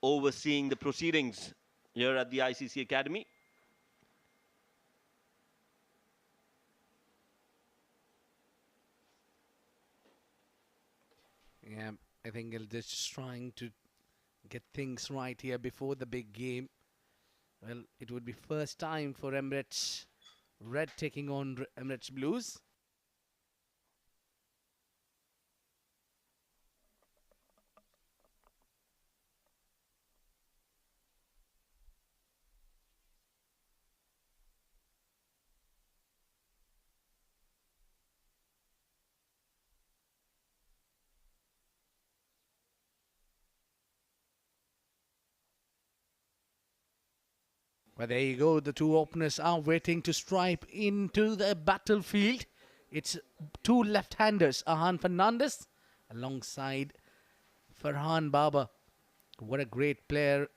overseeing the proceedings here at the ICC Academy. Yeah, I think they're just trying to get things right here before the big game. Well, it would be first time for Emirates Red taking on Emirates Blues. But there you go, the two openers are waiting to strike into the battlefield. It's two left-handers, Ahan Fernandez alongside Farhan Baba. What a great player,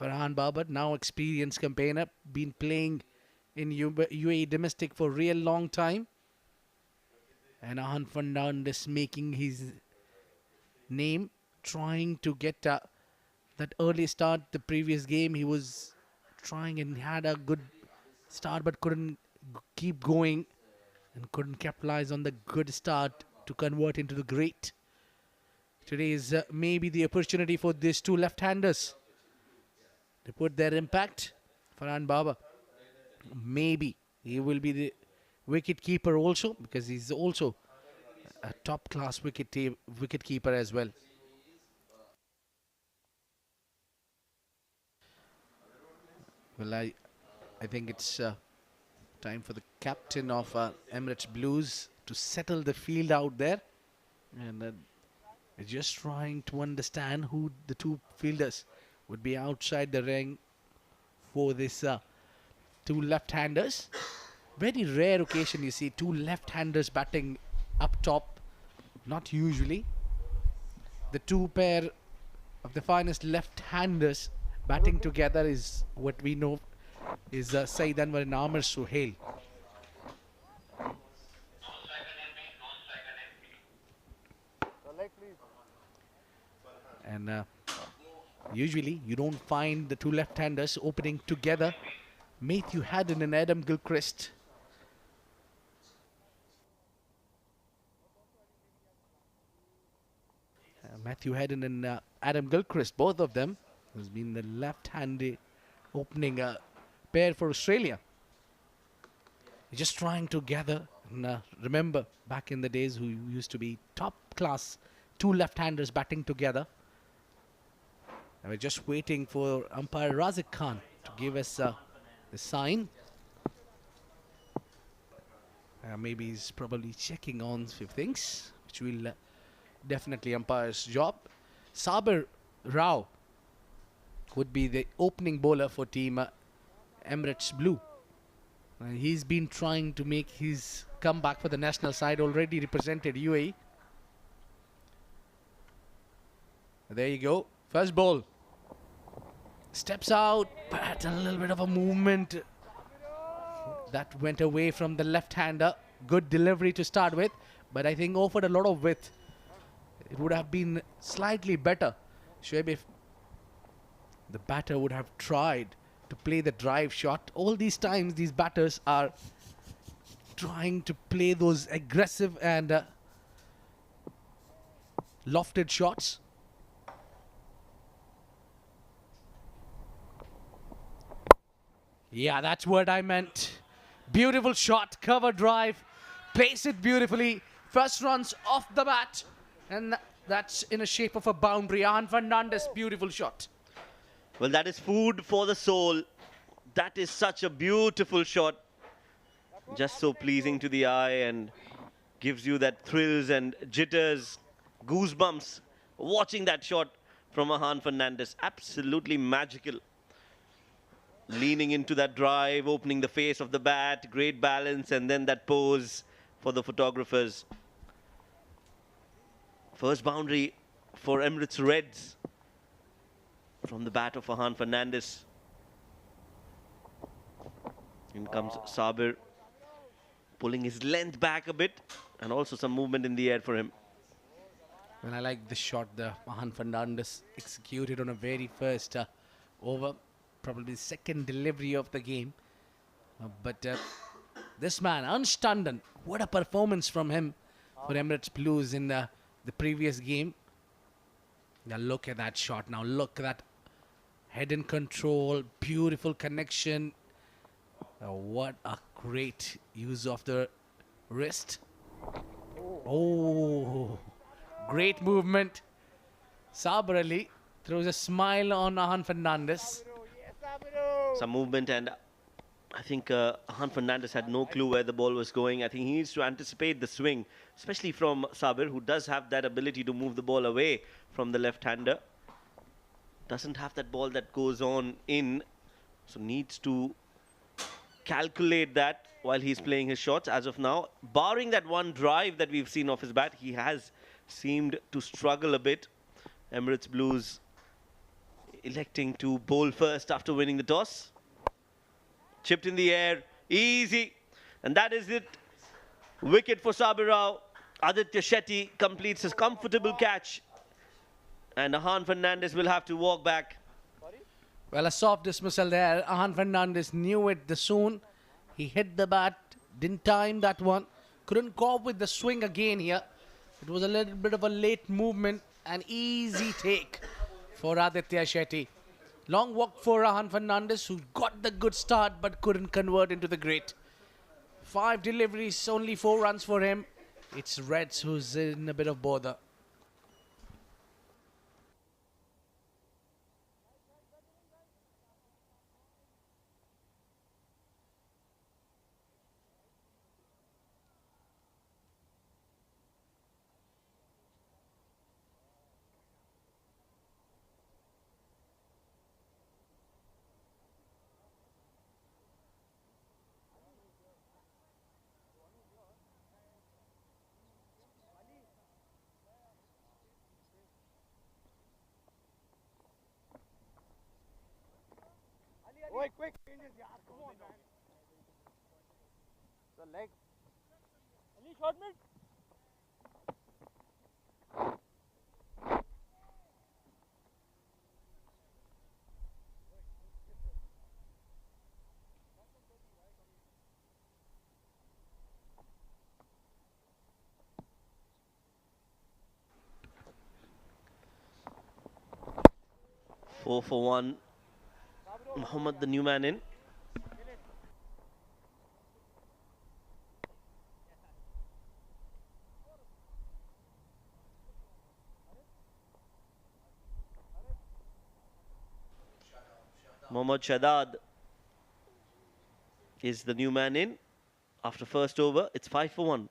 Farhan Baba, now experienced campaigner, been playing in UAE domestic for a real long time. And Ahan Fernandez making his name, trying to get that early start. The previous game he was trying and had a good start but couldn't keep going and couldn't capitalize on the good start to convert into the great. Today is maybe the opportunity for these two left-handers to put their impact. Farhan Baba, maybe he will be the wicket keeper also, because he's also a top-class wicket keeper as well. Well, I think it's time for the captain of Emirates Blues to settle the field out there. And just trying to understand who the two fielders would be outside the ring for this two left-handers. Very rare occasion you see two left-handers batting up top. Not usually. The two pair of the finest left-handers batting together is what we know is Saeed Anwar and Amir Suhail. And usually you don't find the two left-handers opening together. Matthew Haddon and Adam Gilchrist. Matthew Haddon and Adam Gilchrist, both of them, has been the left-handed opening pair for Australia. Just trying to gather and remember back in the days who used to be top-class two left-handers batting together. And we're just waiting for umpire Razik Khan to give us the sign. Maybe he's probably checking on a few things, which will definitely umpire's job. Sabir Rao would be the opening bowler for team Emirates Blue. He's been trying to make his comeback for the national side, already represented UAE. There you go. First ball. Steps out, but a little bit of a movement that went away from the left-hander. Good delivery to start with, but I think offered a lot of width. It would have been slightly better, Shoaib, if the batter would have tried to play the drive shot. All these times, these batters are trying to play those aggressive and lofted shots. Yeah, that's what I meant. Beautiful shot, cover drive, place it beautifully. First runs off the bat, and that's in a shape of a boundary. Ahan Fernandez, beautiful shot. Well, that is food for the soul. That is such a beautiful shot. Just so pleasing to the eye and gives you that thrills and jitters, goosebumps. Watching that shot from Ahan Fernandez, absolutely magical. Leaning into that drive, opening the face of the bat, great balance, and then that pose for the photographers. First boundary for Emirates Reds from the bat of Ahan Fernandez. In comes Sabir, pulling his length back a bit, and also some movement in the air for him. Well, I like the shot the Mahan Fernandez executed on a very first over, probably second delivery of the game. But this man, Anstanden, what a performance from him for Emirates Blues in the previous game. Now look at that shot. Now look at that head and control, beautiful connection. What a great use of the wrist. Oh, great movement. Saber Ali throws a smile on Ahan Fernandez. Some movement, and I think Ahan Fernandez had no clue where the ball was going. I think he needs to anticipate the swing, especially from Sabir, who does have that ability to move the ball away from the left-hander. Doesn't have that ball that goes on in, so needs to calculate that while he's playing his shots. As of now, barring that one drive that we've seen off his bat, he has seemed to struggle a bit. Emirates Blues electing to bowl first after winning the toss. Chipped in the air, easy, and that is it. Wicket for Sabir Rao. Aditya Shetty completes his comfortable catch, and Ahan Fernandez will have to walk back. Well, a soft dismissal there. Ahan Fernandez knew it the soon. He hit the bat, didn't time that one. Couldn't cope with the swing again here. It was a little bit of a late movement. An easy take for Aditya Shetty. Long walk for Ahan Fernandez, who got the good start but couldn't convert into the great. 5 deliveries, only 4 runs for him. It's Reds who's in a bit of bother. Quick. Come on, man. The leg. Ali, short mid. Four for one. Mohammad, the new man in. Mohammad Shadad is the new man in. After first over, it's 5 for 1.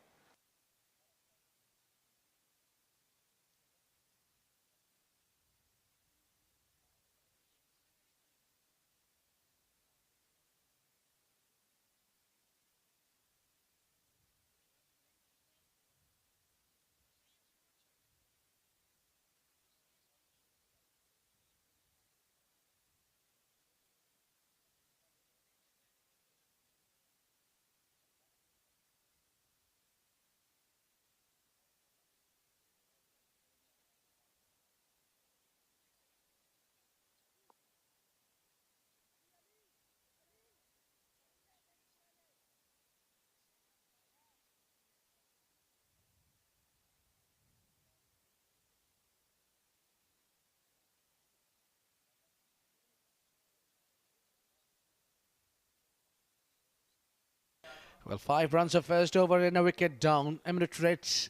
Well, 5 runs of first over and a wicket down. Emirates Reds,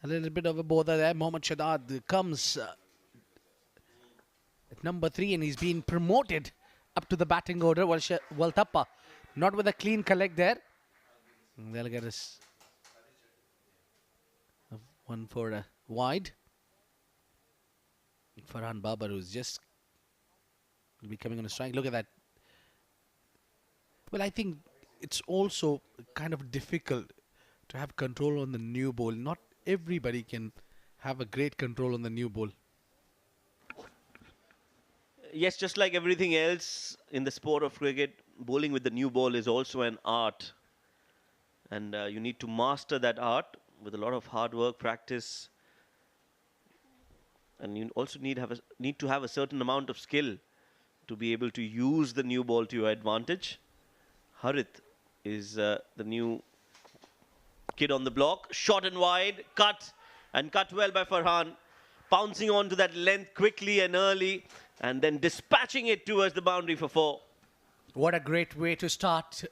a little bit of a bother there. Mohammad Shadad comes at number 3 and he's been promoted up to the batting order. Well, Thappa not with a clean collect there. And they'll get us one for a wide. Farhan Babar, who's just becoming on a strike. Look at that. Well, I think it's also kind of difficult to have control on the new ball. Not everybody can have a great control on the new ball. Yes, just like everything else in the sport of cricket, bowling with the new ball is also an art. And you need to master that art with a lot of hard work, practice. and you also need to have a certain amount of skill to be able to use the new ball to your advantage. Harith is the new kid on the block. Shot and wide, and cut well by Farhan. Pouncing onto that length quickly and early, and then dispatching it towards the boundary for 4. What a great way to start.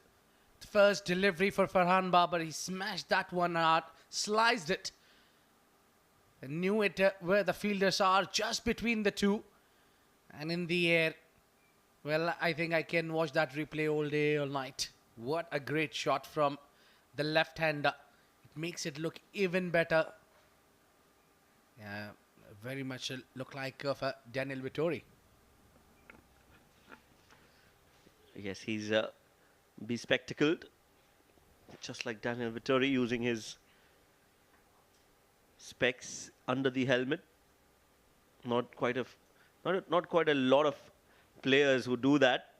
First delivery for Farhan Babar. He smashed that one out, sliced it, and knew it where the fielders are, just between the two. And in the air, well, I think I can watch that replay all day, all night. What a great shot from the left-hander. It makes it look even better. Yeah, very much look like of Daniel Vittori. Yes, he's bespectacled, just like Daniel Vittori, using his specs under the helmet. Not quite a lot of players who do that.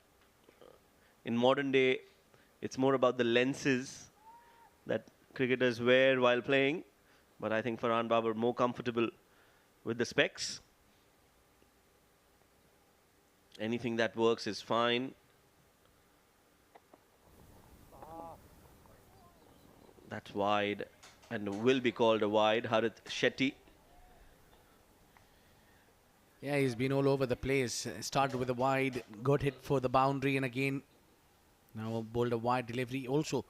In modern day, it's more about the lenses that cricketers wear while playing. But I think Farhan Babar more comfortable with the specs. Anything that works is fine. That's wide and will be called a wide. Harith Shetty. Yeah, he's been all over the place. Started with a wide, got hit for the boundary, and again, now bowled a wide delivery. Also,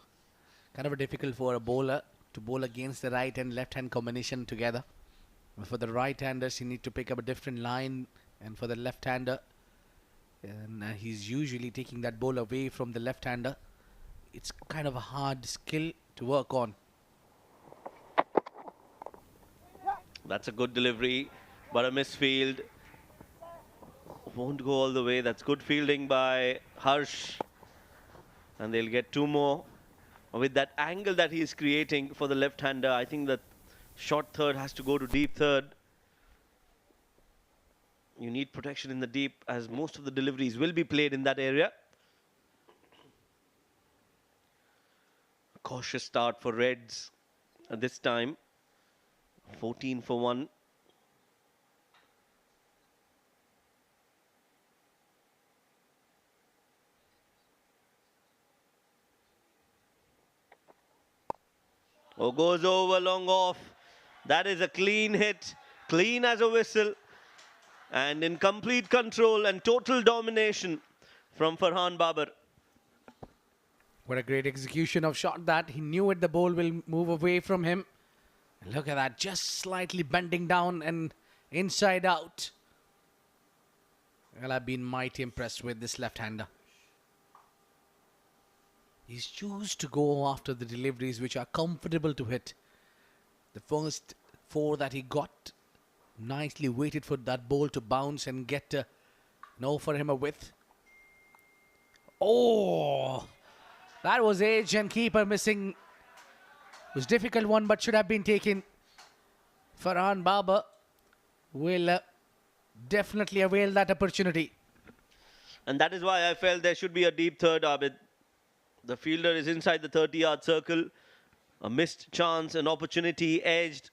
kind of difficult for a bowler to bowl against the right and left hand combination together. For the right-handers, you need to pick up a different line, and for the left-hander, and he's usually taking that ball away from the left-hander. It's kind of a hard skill to work on. That's a good delivery, but a misfield. Won't go all the way. That's good fielding by Harsh. And they'll get 2 more. With that angle that he is creating for the left-hander, I think that short third has to go to deep third. You need protection in the deep, as most of the deliveries will be played in that area. Cautious start for Reds at this time. 14 for 1. Oh, goes over, long off. That is a clean hit, clean as a whistle, and in complete control and total domination from Farhan Babar. What a great execution of shot that. He knew it, the ball will move away from him. And look at that, just slightly bending down and inside out. Well, I've been mighty impressed with this left-hander. He's choose to go after the deliveries which are comfortable to hit. The first 4 that he got, nicely waited for that ball to bounce and get for him a width. Oh, that was edge and keeper missing. It was a difficult one, but should have been taken. Farhan Babar will definitely avail that opportunity. And that is why I felt there should be a deep third, Abid. The fielder is inside the 30-yard circle. A missed chance, an opportunity, edged.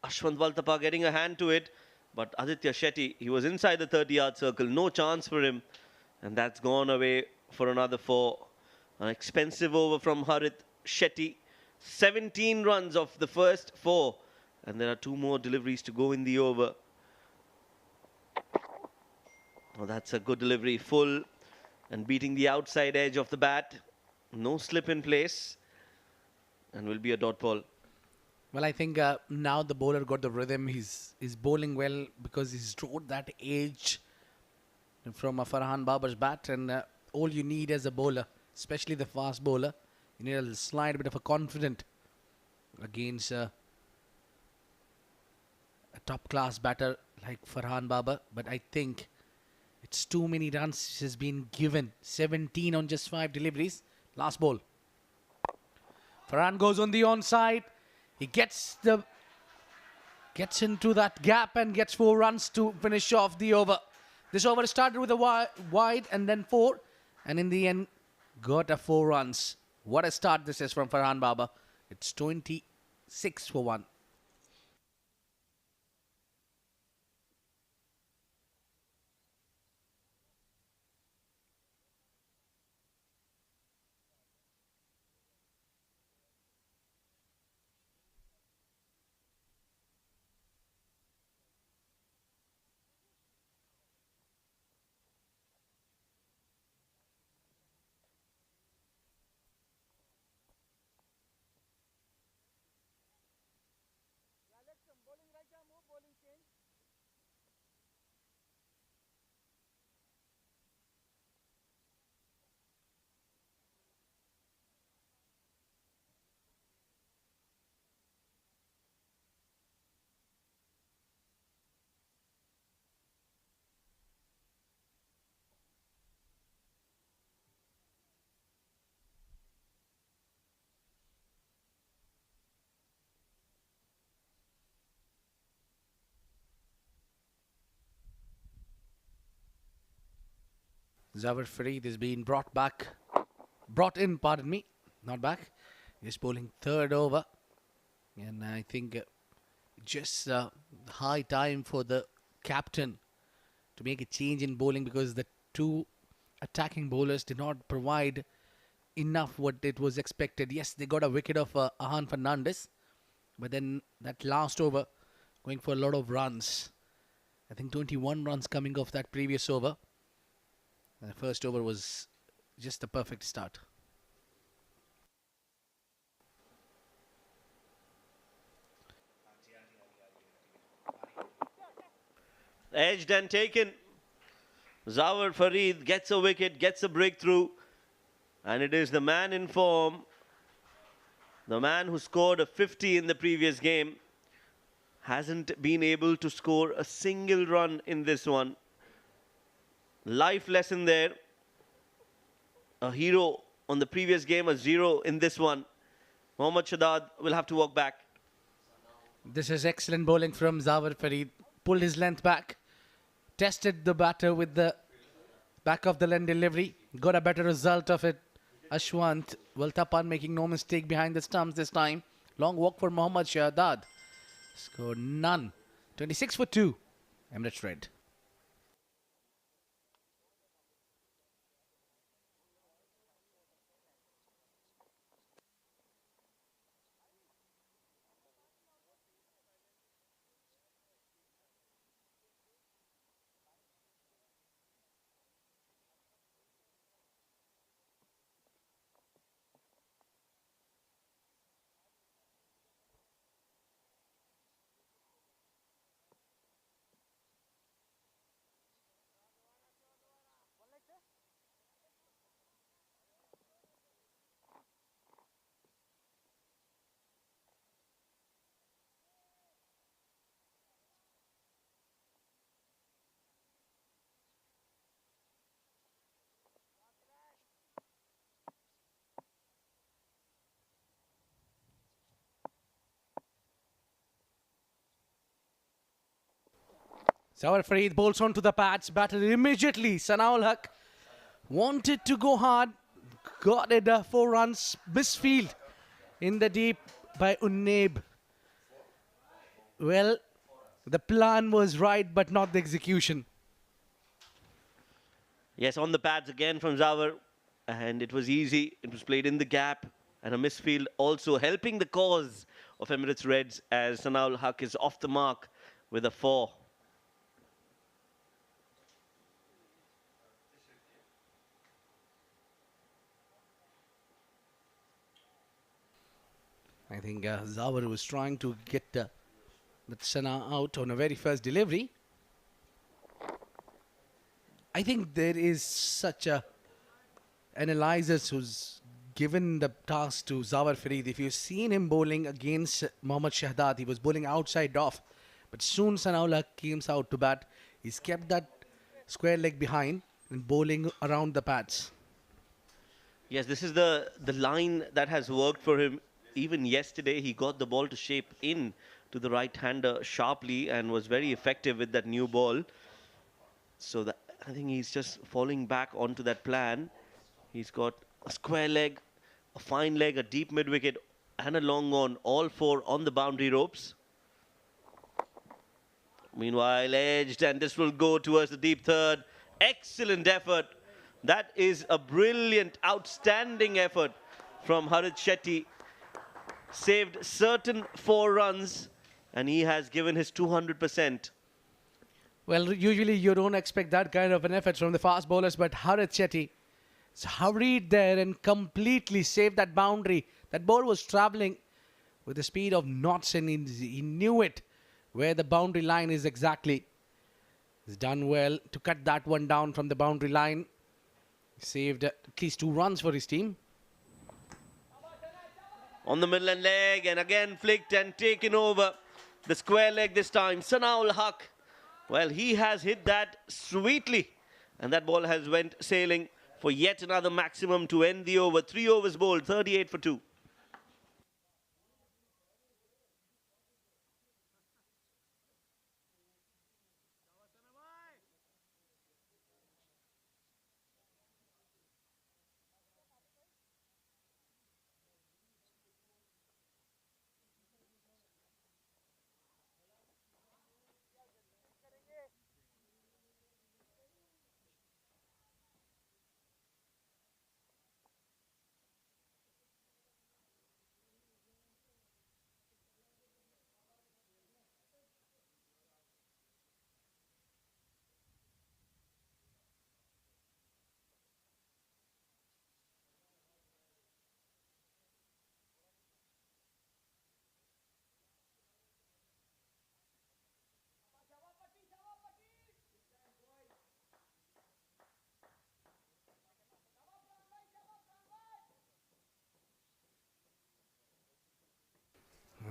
Ashwant Valtapa getting a hand to it. But Aditya Shetty, he was inside the 30-yard circle. No chance for him. And that's gone away for another 4. An expensive over from Harith Shetty. 17 runs of the first 4. And there are 2 more deliveries to go in the over. Oh, that's a good delivery. Full and beating the outside edge of the bat. No slip in place. And will be a dot ball. Well, I think now the bowler got the rhythm. He's bowling well because he's drawn that edge from Farhan Babar's bat. And all you need as a bowler, especially the fast bowler, you need a slight bit of a confidence against a top-class batter like Farhan Babar. But I think it's too many runs has been given. 17 on just 5 deliveries. Last ball. Farhan goes on the onside. He gets into that gap and gets 4 runs to finish off the over. This over started with a wide and then 4. And in the end, got a 4 runs. What a start this is from Farhan Babar. It's 26 for 1. Zawar Farid is being brought in, pardon me, not back. He's bowling third over. And I think just high time for the captain to make a change in bowling because the two attacking bowlers did not provide enough what it was expected. Yes, they got a wicket of Ahan Fernandez, but then that last over going for a lot of runs. I think 21 runs coming off that previous over. The first over was just a perfect start. Edged and taken. Zawar Farid gets a wicket, gets a breakthrough. And it is the man in form, the man who scored a 50 in the previous game, hasn't been able to score a single run in this one. Life lesson there. A hero on the previous game, a 0 in this one. Mohammad Shahzad will have to walk back. This is excellent bowling from Zawar Farid. Pulled his length back, tested the batter with the back of the length delivery, got a better result of it. Ashwant Waltapan making no mistake behind the stumps this time. Long walk for Mohammad Shahzad. Scored none. 26 for 2. Emirates Red. Zawar Farid bowls onto the pads, batted immediately. Sanaul Haq wanted to go hard, got it 4 runs, misfield in the deep by Unneb. Well, the plan was right, but not the execution. Yes, on the pads again from Zawar. And it was easy. It was played in the gap. And a misfield also helping the cause of Emirates Reds as Sanaul Haq is off the mark with a 4. I think Zawar was trying to get that Sana out on a very first delivery. I think there is such a analyzer who's given the task to Zawar Farid. If you've seen him bowling against Mohammad Shahzad, he was bowling outside off. But soon Sanaullah came out to bat. He's kept that square leg behind and bowling around the pads. Yes, this is the line that has worked for him. Even yesterday, he got the ball to shape in to the right-hander sharply and was very effective with that new ball. So I think he's just falling back onto that plan. He's got a square leg, a fine leg, a deep mid-wicket, and a long on, all 4 on the boundary ropes. Meanwhile, edged, and this will go towards the deep third. Excellent effort. That is a brilliant, outstanding effort from Harit Shetty. Saved certain 4 runs, and he has given his 200%. Well, usually you don't expect that kind of an effort from the fast bowlers, but Harit Shetty hurried there and completely saved that boundary. That ball was travelling with the speed of knots, and he knew it, where the boundary line is exactly. He's done well to cut that one down from the boundary line. Saved at least 2 runs for his team. On the Midland leg, and again flicked and taken over. The square leg this time, Sanaul Haq. Well, he has hit that sweetly, and that ball has went sailing for yet another maximum to end the over. 3 overs bowled, 38 for 2.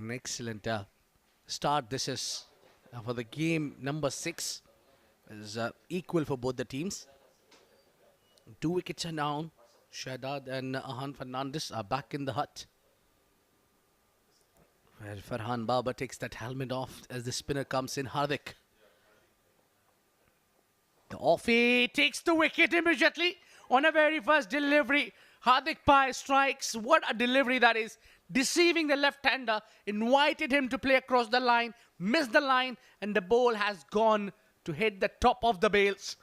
an excellent start. This is for the game number 6. Is equal for both the teams. 2 wickets are down. Shahzad and Ahan Fernandez are back in the hut, where Farhan Babar takes that helmet off as the spinner comes in. Hardik. The offie takes the wicket immediately on a very first delivery. Hardik Pai strikes. What a delivery that is. Deceiving the left-hander, invited him to play across the line, missed the line, and the ball has gone to hit the top of the bails.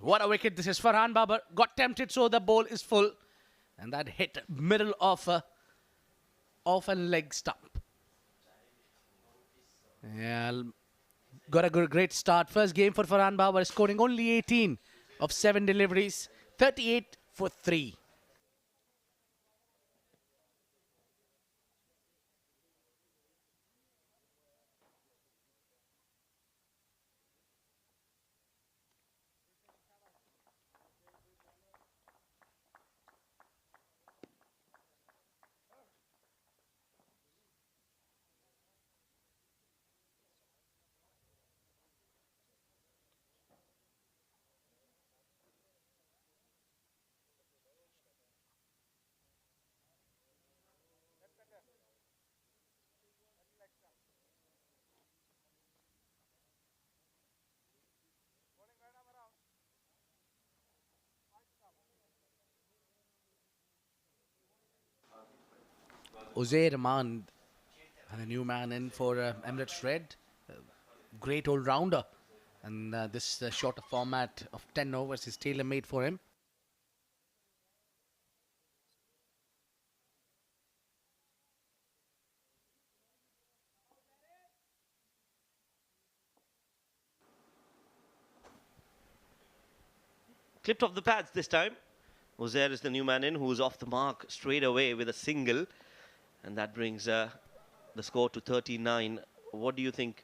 What a wicket this is. Farhan Babar got tempted, so the ball is full, and that hit middle of a leg stump. Yeah, got a great start. First game for Farhan Babar, scoring only 18 of 7 deliveries, 38 for 3. Uzair Rahman, the new man in for Emirates Red. Great all-rounder. And this shorter format of 10 overs is tailor-made for him. Clipped off the pads this time. Uzair is the new man in, who's off the mark straight away with a single. And that brings the score to 39. What do you think,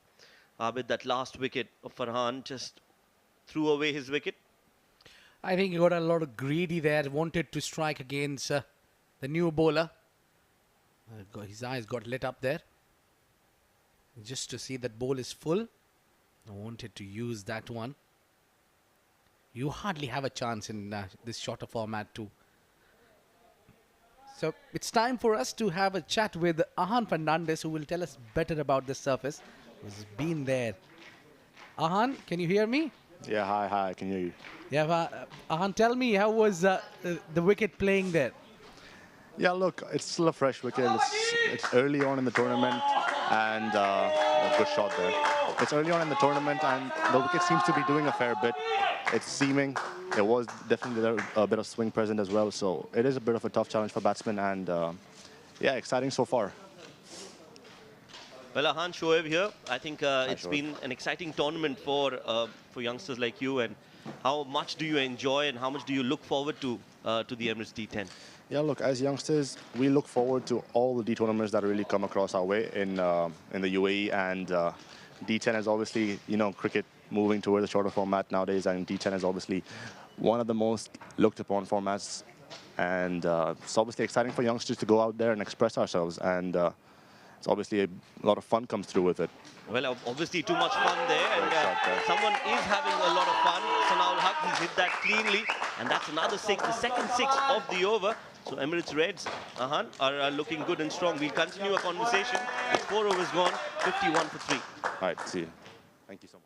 Abid? That last wicket of Farhan just threw away his wicket? I think he got a lot of greedy there. Wanted to strike against the new bowler. His eyes got lit up there. Just to see that ball is full. I wanted to use that one. You hardly have a chance in this shorter format too. So it's time for us to have a chat with Ahan Fernandez, who will tell us better about this surface. He's been there. Ahan, can you hear me? Yeah, hi, I can hear you. Yeah, Ahan, tell me, how was the wicket playing there? Yeah, look, it's still a fresh wicket. It's early on in the tournament, and a good shot there. It's early on in the tournament, and the wicket seems to be doing a fair bit. It's seaming. There was definitely a bit of swing present as well, so it is a bit of a tough challenge for batsmen, and yeah, exciting so far. Well, Ahan, Shoaib here. I think it's Shoaib. been an exciting tournament for youngsters like you. And how much do you enjoy and how much do you look forward to the Emirates D10? Yeah, look, as youngsters, we look forward to all the D tournaments that really come across our way in the UAE, and D10 is obviously, you know, cricket moving towards a shorter format nowadays, and D10 is obviously one of the most looked upon formats, and it's obviously exciting for youngsters to go out there and express ourselves, and it's obviously a lot of fun comes through with it. Well, obviously too much fun there, and someone is having a lot of fun. Sanal Haq, he's hit that cleanly, and that's another six, the second six of the over. So Emirates Reds, Ahan, are looking good and strong. We'll continue our conversation. It's 4 overs gone, 51 for 3. All right, see you. Thank you so much.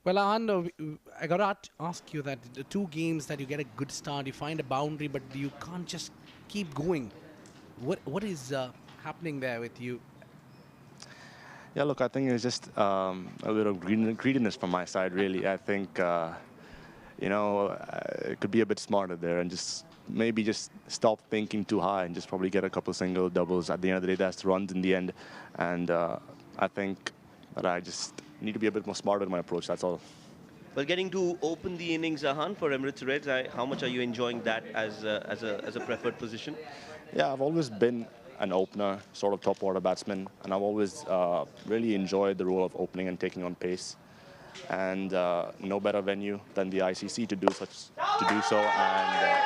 Well, Ahan, I got to ask you that the 2 games that you get a good start, you find a boundary, but you can't just keep going. What is happening there with you? Yeah, look, I think it's just a bit of greediness from my side, really. I think, you know, it could be a bit smarter there and just maybe just stop thinking too high and just probably get a couple single doubles. At the end of the day, that's runs in the end. And I think that I just need to be a bit more smarter in my approach. That's all. Well, getting to open the innings, Ahan, for Emirates Reds, how much are you enjoying that as a preferred position? Yeah, I've always been an opener, sort of top order batsman, and I've always really enjoyed the role of opening and taking on pace. And no better venue than the ICC to do so. And yeah,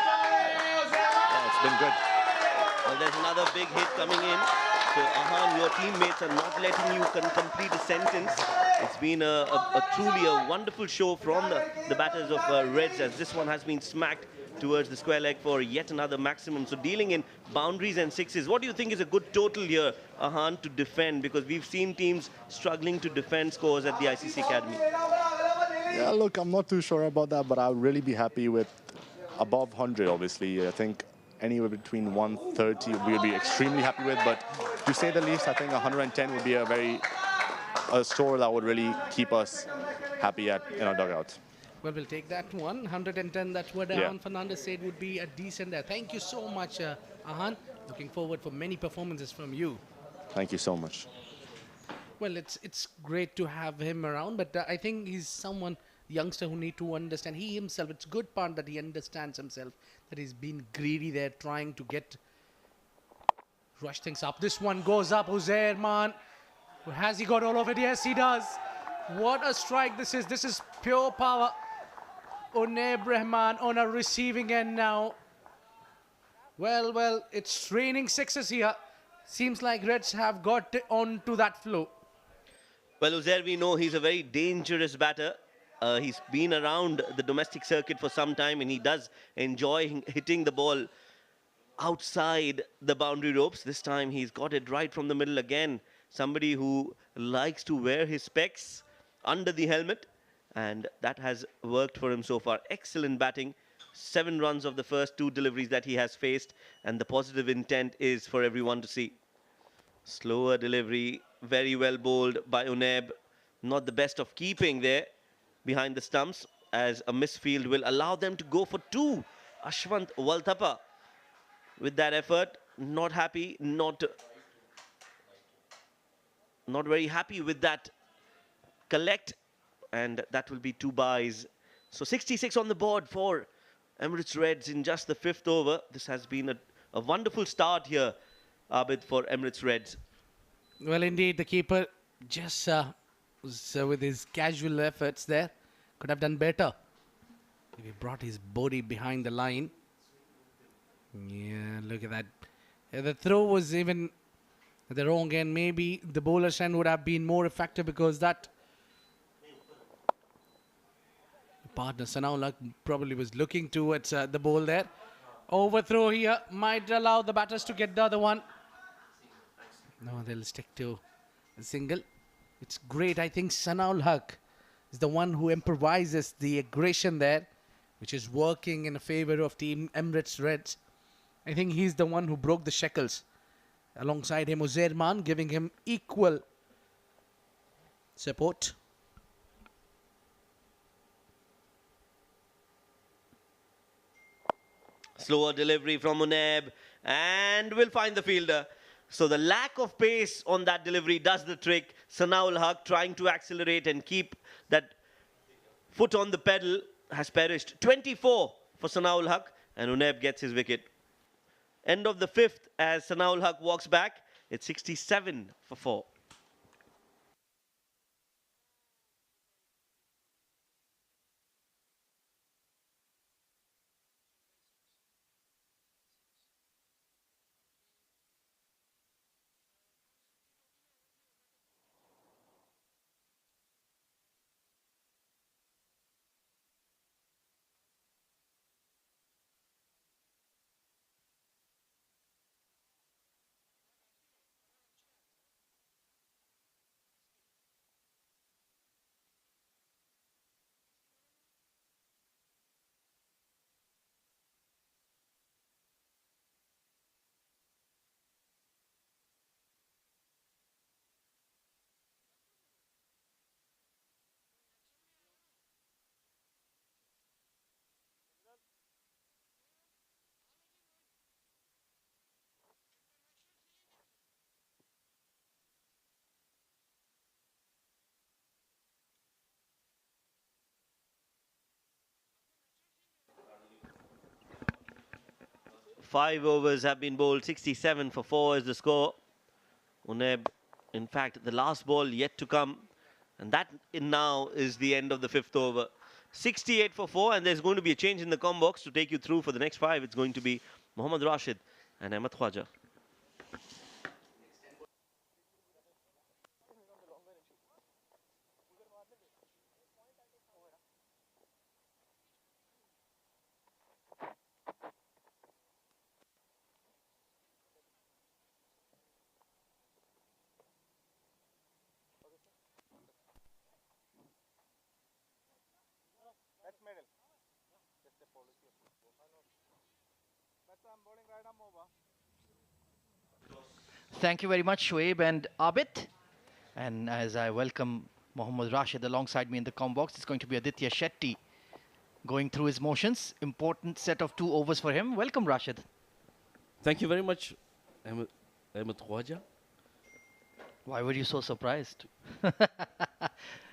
it's been good. Well, there's another big hit coming in. So, Ahan, your teammates are not letting you complete a sentence. It's been a truly a wonderful show from the batters of Reds, as this one has been smacked towards the square leg for yet another maximum. So dealing in boundaries and sixes, what do you think is a good total here, Ahan, to defend? Because we've seen teams struggling to defend scores at the ICC Academy. Yeah, look, I'm not too sure about that, but I'll really be happy with above 100, obviously. I think anywhere between 130 we'll be extremely happy with, but to say the least, I think 110 would be a score that would really keep us happy in our dugout. Well, we'll take that one. 110, that's what Ahan Fernandez said would be a decent there. Thank you so much, Ahan. Looking forward for many performances from you. Thank you so much. Well, it's great to have him around, but I think he's someone, youngster, who need to understand. He himself, it's good part that he understands himself, that he's been greedy there, trying to rush things up. This one goes up, Uzair, man. Has he got all of it? Yes, he does. What a strike this is. This is pure power. Unaib Rahman on a receiving end now. Well, it's raining sixes here. Seems like Reds have got onto that flow. Well, Uzair, we know he's a very dangerous batter. He's been around the domestic circuit for some time, and he does enjoy hitting the ball outside the boundary ropes. This time he's got it right from the middle again. Somebody who likes to wear his specs under the helmet, and that has worked for him so far. Excellent batting. 7 runs of the first 2 deliveries that he has faced, and the positive intent is for everyone to see. Slower delivery, very well bowled by Unaib. Not the best of keeping there behind the stumps, as a misfield will allow them to go for 2. Ashwant Walthapa with that effort, not happy, not very happy with that collect, and that will be 2 byes. So 66 on the board for Emirates Reds in just the 5th over. This has been a wonderful start here, Abid, for Emirates Reds. Well, indeed, the keeper just with his casual efforts there could have done better. He brought his body behind the line. Yeah, look at that. The throw was even the wrong end. Maybe the bowler's hand would have been more effective, because that partner Sanaullah probably was looking towards the ball there. Overthrow here might allow the batters to get the other one. No, they'll stick to a single. It's great. I think Sanaul Haq is the one who improvises the aggression there, which is working in favor of Team Emirates Reds. I think he's the one who broke the shackles. Alongside him, Uzair Man, giving him equal support. Slower delivery from Unaib, and will find the fielder. So the lack of pace on that delivery does the trick. Sanaul Haq, trying to accelerate and keep that foot on the pedal, has perished. 24 for Sanaul Haq, and Unaib gets his wicket. End of the 5th as Sanaul Haq walks back. It's 67 for 4. 5 overs have been bowled. 67 for 4 is the score. Uneb, in fact, the last ball yet to come. And that now is the end of the 5th over. 68 for 4, and there's going to be a change in the com box to take you through for the next 5. It's going to be Mohammad Rashid and Ahmed Khwaja. That's middle. Just a policy of football. That's I'm bowling right arm over. Thank you very much, Shoaib and Abid. And as I welcome Mohammad Rashid alongside me in the com box, it's going to be Aditya Shetty going through his motions. Important set of 2 overs for him. Welcome, Rashid. Thank you very much, Ahmed Khwaja. Why were you so surprised?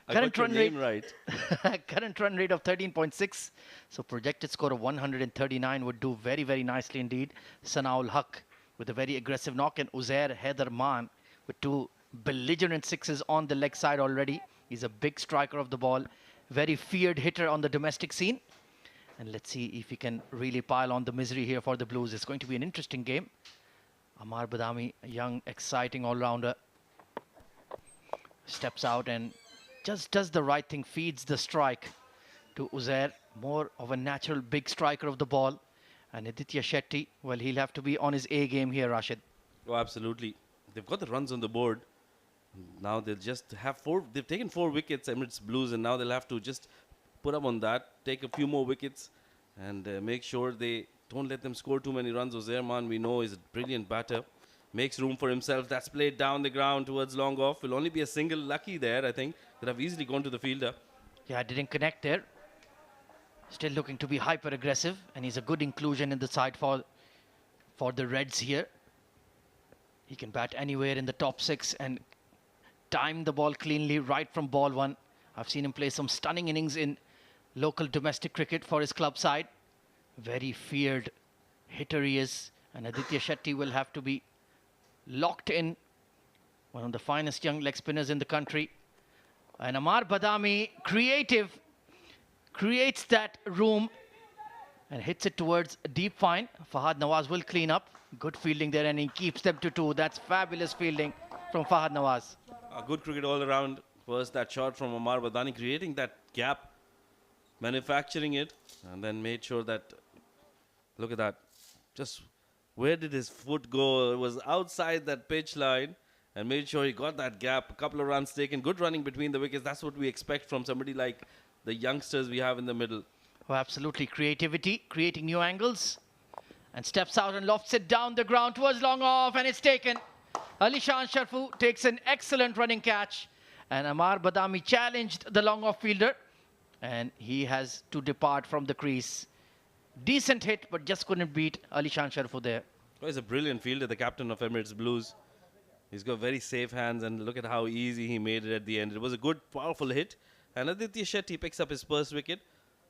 I got your name right. Current run rate of 13.6. So projected score of 139 would do very, very nicely indeed. Sanaul Haq with a very aggressive knock, and Uzair Haidarman with 2 belligerent sixes on the leg side already. He's a big striker of the ball. Very feared hitter on the domestic scene. And let's see if he can really pile on the misery here for the Blues. It's going to be an interesting game. Amar Badami, a young, exciting all-rounder, steps out and just does the right thing, feeds the strike to Uzair, more of a natural big striker of the ball. And Aditya Shetty, well, he'll have to be on his A game here, Rashid. Oh, absolutely. They've got the runs on the board. Now they'll just have 4. They've taken 4 wickets, Emirates Blues, and now they'll have to just put up on that, take a few more wickets, and make sure they don't let them score too many runs. Uzair Man, we know, is a brilliant batter. Makes room for himself. That's played down the ground towards long off. Will only be a single. Lucky there, I think. Could have easily gone to the fielder. Yeah, didn't connect there. Still looking to be hyper aggressive, and he's a good inclusion in the side for the Reds here. He can bat anywhere in the top 6 and time the ball cleanly right from ball 1. I've seen him play some stunning innings in local domestic cricket for his club side. Very feared hitter he is, and Aditya Shetty will have to be locked in. One of the finest young leg spinners in the country. And Amar Badami, creative, creates that room and hits it towards deep fine. Fahad Nawaz will clean up. Good fielding there, and he keeps them to 2. That's fabulous fielding from Fahad Nawaz. Good cricket all around. First, that shot from Amar Badani, creating that gap, manufacturing it, and then made sure that, look at that, just where did his foot go? It was outside that pitch line, and made sure he got that gap. A couple of runs taken. Good running between the wickets. That's what we expect from somebody like the youngsters we have in the middle. Oh, absolutely. Creativity, creating new angles. And steps out and lofts it down the ground towards long off, and it's taken. Alishan Sharfu takes an excellent running catch. And Amar Badami challenged the long off fielder. And he has to depart from the crease. Decent hit, but just couldn't beat Alishan Sharfu there. Oh, he's a brilliant fielder, the captain of Emirates Blues. He's got very safe hands, and look at how easy he made it at the end. It was a good, powerful hit. And Aditya Shetty picks up his first wicket.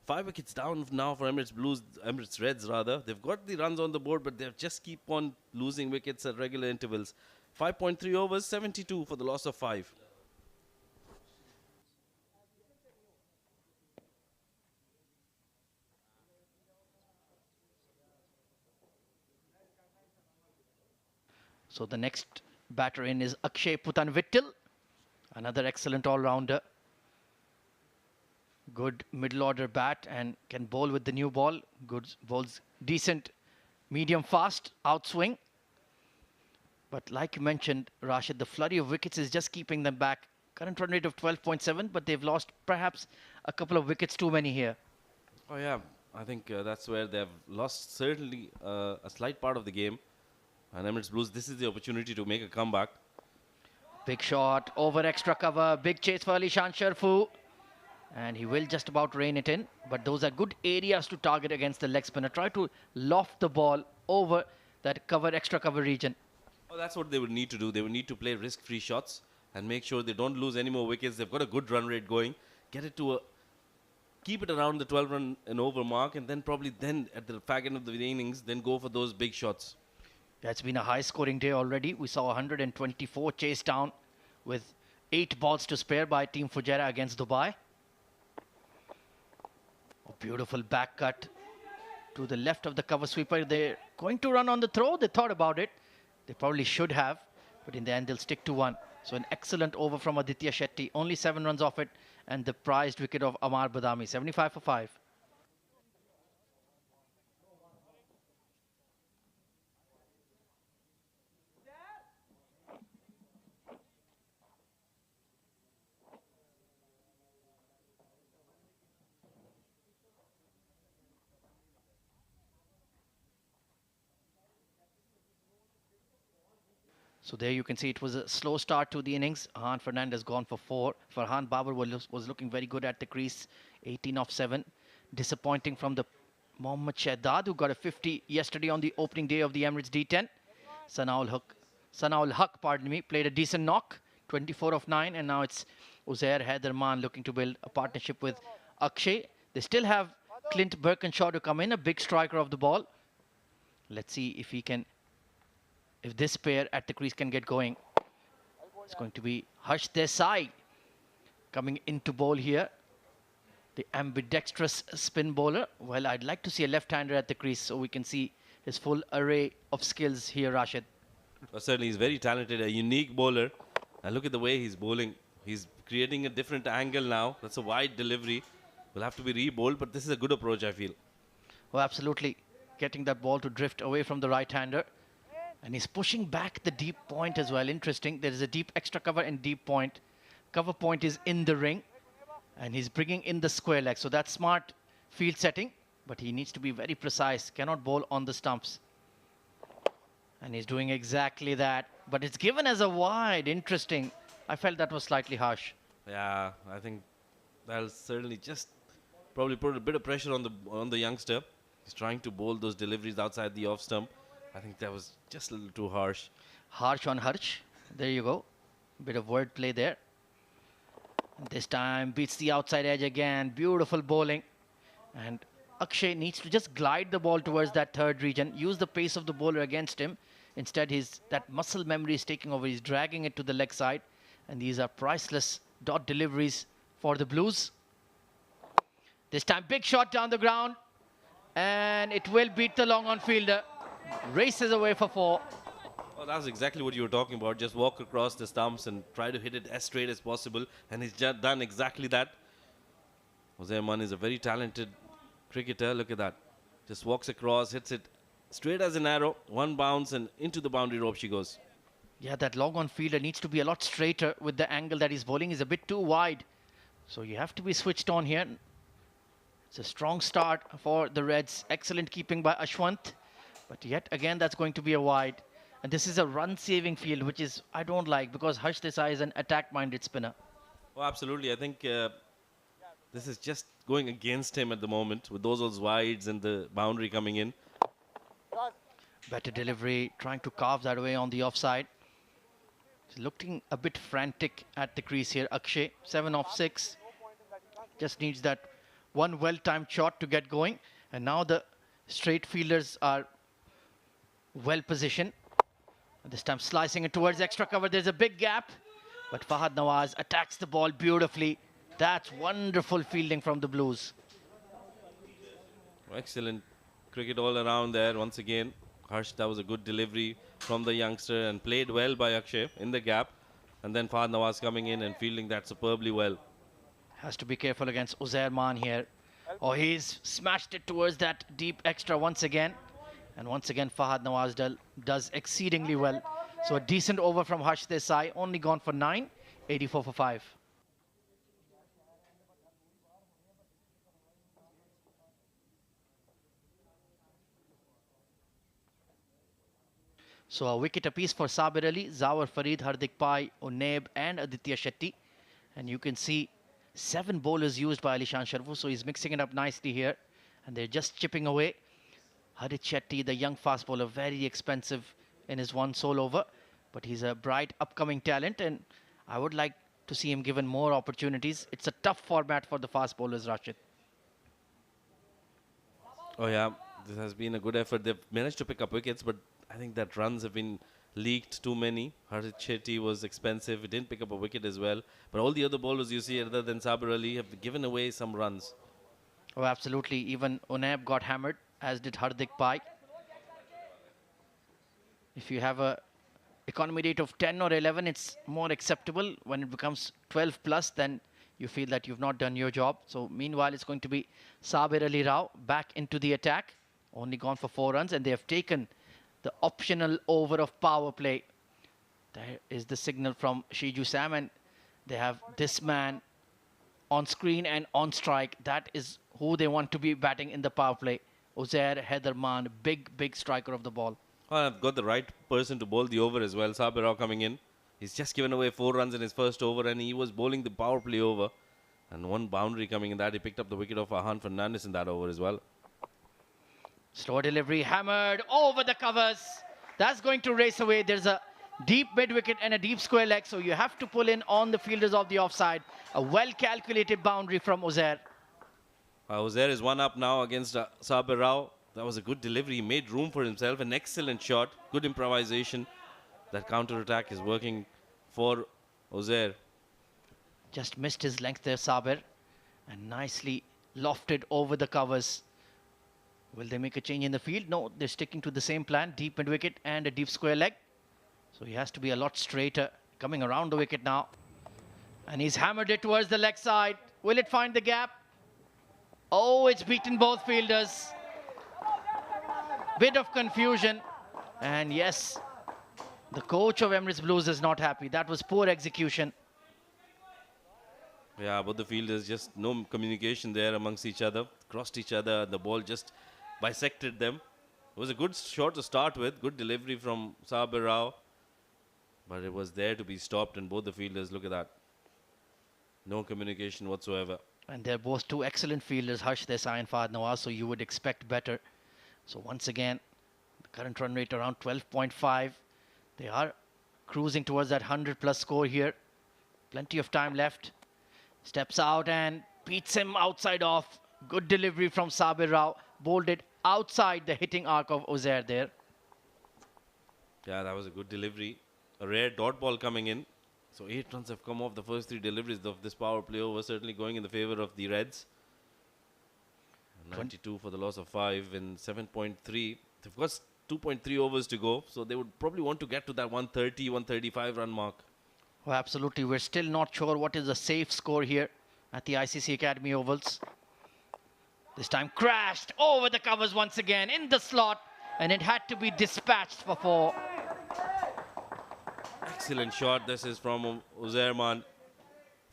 5 wickets down now for Emirates Blues, Emirates Reds rather. They've got the runs on the board, but they just keep on losing wickets at regular intervals. 5.3 overs, 72 for the loss of 5. So the next batter in is Akshay Putanvittil, another excellent all-rounder. Good middle order bat and can bowl with the new ball. Good bowls, decent medium fast outswing. But like you mentioned, Rashid, the flurry of wickets is just keeping them back. Current run rate of 12.7, but they've lost perhaps a couple of wickets too many here. Oh yeah, I think that's where they've lost certainly a slight part of the game. And Emirates Blues, this is the opportunity to make a comeback. Big shot over extra cover. Big chase for Alishan Sharfu. And he will just about rein it in. But those are good areas to target against the leg spinner. Try to loft the ball over that extra cover region. Oh, that's what they would need to do. They would need to play risk-free shots and make sure they don't lose any more wickets. They've got a good run rate going. Get it to keep it around the 12 run and over mark, and then probably then at the fag end of the innings, then go for those big shots. It's been a high-scoring day already. We saw 124 chased down with 8 balls to spare by Team Fujairah against Dubai. A beautiful back cut to the left of the cover sweeper. They're going to run on the throw. They thought about it. They probably should have, but in the end, they'll stick to one. So an excellent over from Aditya Shetty. Only 7 runs off it, and the prized wicket of Amar Badami, 75 for 5. So there you can see it was a slow start to the innings. Farhan Fernandez gone for 4. Farhan Babar was looking very good at the crease, 18 off 7. Disappointing from the Mohammad Shahdad, who got a 50 yesterday on the opening day of the Emirates D10. Sanaul Haq, pardon me, played a decent knock, 24 of 9, and now it's Uzair Haidarman looking to build a partnership with Akshay. They still have Clint Birkinshaw to come in, a big striker of the ball. Let's see if he can, if this pair at the crease can get going. It's going to be Harsh Desai coming into bowl here. The ambidextrous spin bowler. Well, I'd like to see a left-hander at the crease so we can see his full array of skills here, Rashid. Well, certainly, he's very talented, a unique bowler. And look at the way he's bowling. He's creating a different angle now. That's a wide delivery. Will have to be re-bowled, but this is a good approach, I feel. Oh, absolutely. Getting that ball to drift away from the right-hander. And he's pushing back the deep point as well. Interesting. There is a deep extra cover and deep point. Cover point is in the ring. And he's bringing in the square leg. So that's smart field setting. But he needs to be very precise. Cannot bowl on the stumps. And he's doing exactly that. But it's given as a wide. Interesting. I felt that was slightly harsh. Yeah, I think that'll certainly just probably put a bit of pressure on the youngster. He's trying to bowl those deliveries outside the off stump. I think that was just a little too harsh. Harsh on Harsh. There you go. Bit of wordplay there. And this time beats the outside edge again. Beautiful bowling. And Akshay needs to just glide the ball towards that third region. Use the pace of the bowler against him. Instead, that muscle memory is taking over. He's dragging it to the leg side. And these are priceless dot deliveries for the Blues. This time, big shot down the ground. And it will beat the long on fielder. Races away for 4. Well, that's exactly what you were talking about. Just walk across the stumps and try to hit it as straight as possible. And he's just done exactly that. Uzair Mann is a very talented cricketer. Look at that. Just walks across, hits it straight as an arrow. One bounce and into the boundary rope she goes. Yeah, that long on fielder needs to be a lot straighter with the angle that he's bowling. Is a bit too wide. So you have to be switched on here. It's a strong start for the Reds. Excellent keeping by Ashwant. But yet again, that's going to be a wide. And this is a run-saving field, which is I don't like because Harsh Desai is an attack-minded spinner. Oh, absolutely. I think this is just going against him at the moment with those wides and the boundary coming in. Better delivery, trying to carve that away on the offside. He's looking a bit frantic at the crease here. Akshay, 7 off 6. Just needs that one well-timed shot to get going. And now the straight fielders are well positioned. This time slicing it towards extra cover. There's a big gap. But Fahad Nawaz attacks the ball beautifully. That's wonderful fielding from the Blues. Excellent cricket all around there once again. Harsh, that was a good delivery from the youngster and played well by Akshay in the gap. And then Fahad Nawaz coming in and fielding that superbly well. Has to be careful against Uzair Mann here. Oh, he's smashed it towards that deep extra once again. And once again, Fahad Nawaz does exceedingly well. So a decent over from Harsh Desai. Only gone for 9, 84 for 5. So a wicket apiece for Sabir Ali, Zawar Farid, Hardik Pai, Unaib and Aditya Shetty. And you can see 7 bowlers used by Alishan Sharfu. So he's mixing it up nicely here. And they're just chipping away. Harit Shetty, the young fast bowler, very expensive in his one sole over. But he's a bright upcoming talent. And I would like to see him given more opportunities. It's a tough format for the fast bowlers, Rashid. Oh yeah, this has been a good effort. They've managed to pick up wickets, but I think that runs have been leaked too many. Harshit Shetty was expensive. He didn't pick up a wicket as well. But all the other bowlers you see other than Sabir Ali have given away some runs. Oh, absolutely. Even Unab got hammered, as did Hardik Pai. If you have a economy rate of 10 or 11, it's more acceptable. When it becomes 12 plus, then you feel that you've not done your job. So meanwhile, it's going to be Sabir Ali Rao back into the attack. Only gone for 4 runs, and they have taken the optional over of power play. There is the signal from Shiju Sam, and they have this man on screen and on strike. That is who they want to be batting in the power play. Uzair Heatherman, big striker of the ball. Oh, I've got the right person to bowl the over as well. Sabir Rao coming in. He's just given away 4 runs in his first over, and he was bowling the power play over. And 1 boundary coming in that. He picked up the wicket of Ahan Fernandez in that over as well. Slow delivery, hammered over the covers. That's going to race away. There's a deep mid-wicket and a deep square leg, so you have to pull in on the fielders of the offside. A well-calculated boundary from Uzair. Uzair is 1 up now against Sabir Rao. That was a good delivery. He made room for himself. An excellent shot. Good improvisation. That counter-attack is working for Uzair. Just missed his length there, Sabir. And nicely lofted over the covers. Will they make a change in the field? No, they're sticking to the same plan. Deep mid-wicket and a deep square leg. So he has to be a lot straighter. Coming around the wicket now. And he's hammered it towards the leg side. Will it find the gap? Oh, it's beaten both fielders. Bit of confusion. And yes, the coach of Emirates Blues is not happy. That was poor execution. Yeah, but the fielders, just no communication there amongst each other. Crossed each other. The ball just bisected them. It was a good shot to start with. Good delivery from Sabir Rao. But it was there to be stopped, and both the fielders, look at that. No communication whatsoever. And they're both 2 excellent fielders, Harsh Desai and Fahad Nawaz, so you would expect better. So once again, the current run rate around 12.5. They are cruising towards that 100-plus score here. Plenty of time left. Steps out and beats him outside off. Good delivery from Sabir Rao. Bowled it outside the hitting arc of Uzair there. Yeah, that was a good delivery. A rare dot ball coming in. So 8 runs have come off the first 3 deliveries of this power play over, certainly going in the favor of the Reds. 92 for the loss of 5 in 7.3. They've got 2.3 overs to go, so they would probably want to get to that 130, 135 run mark. Oh, absolutely. We're still not sure what is the safe score here at the ICC Academy Ovals. This time crashed over the covers once again in the slot, and it had to be dispatched for 4. Excellent shot. This is from Uzairman.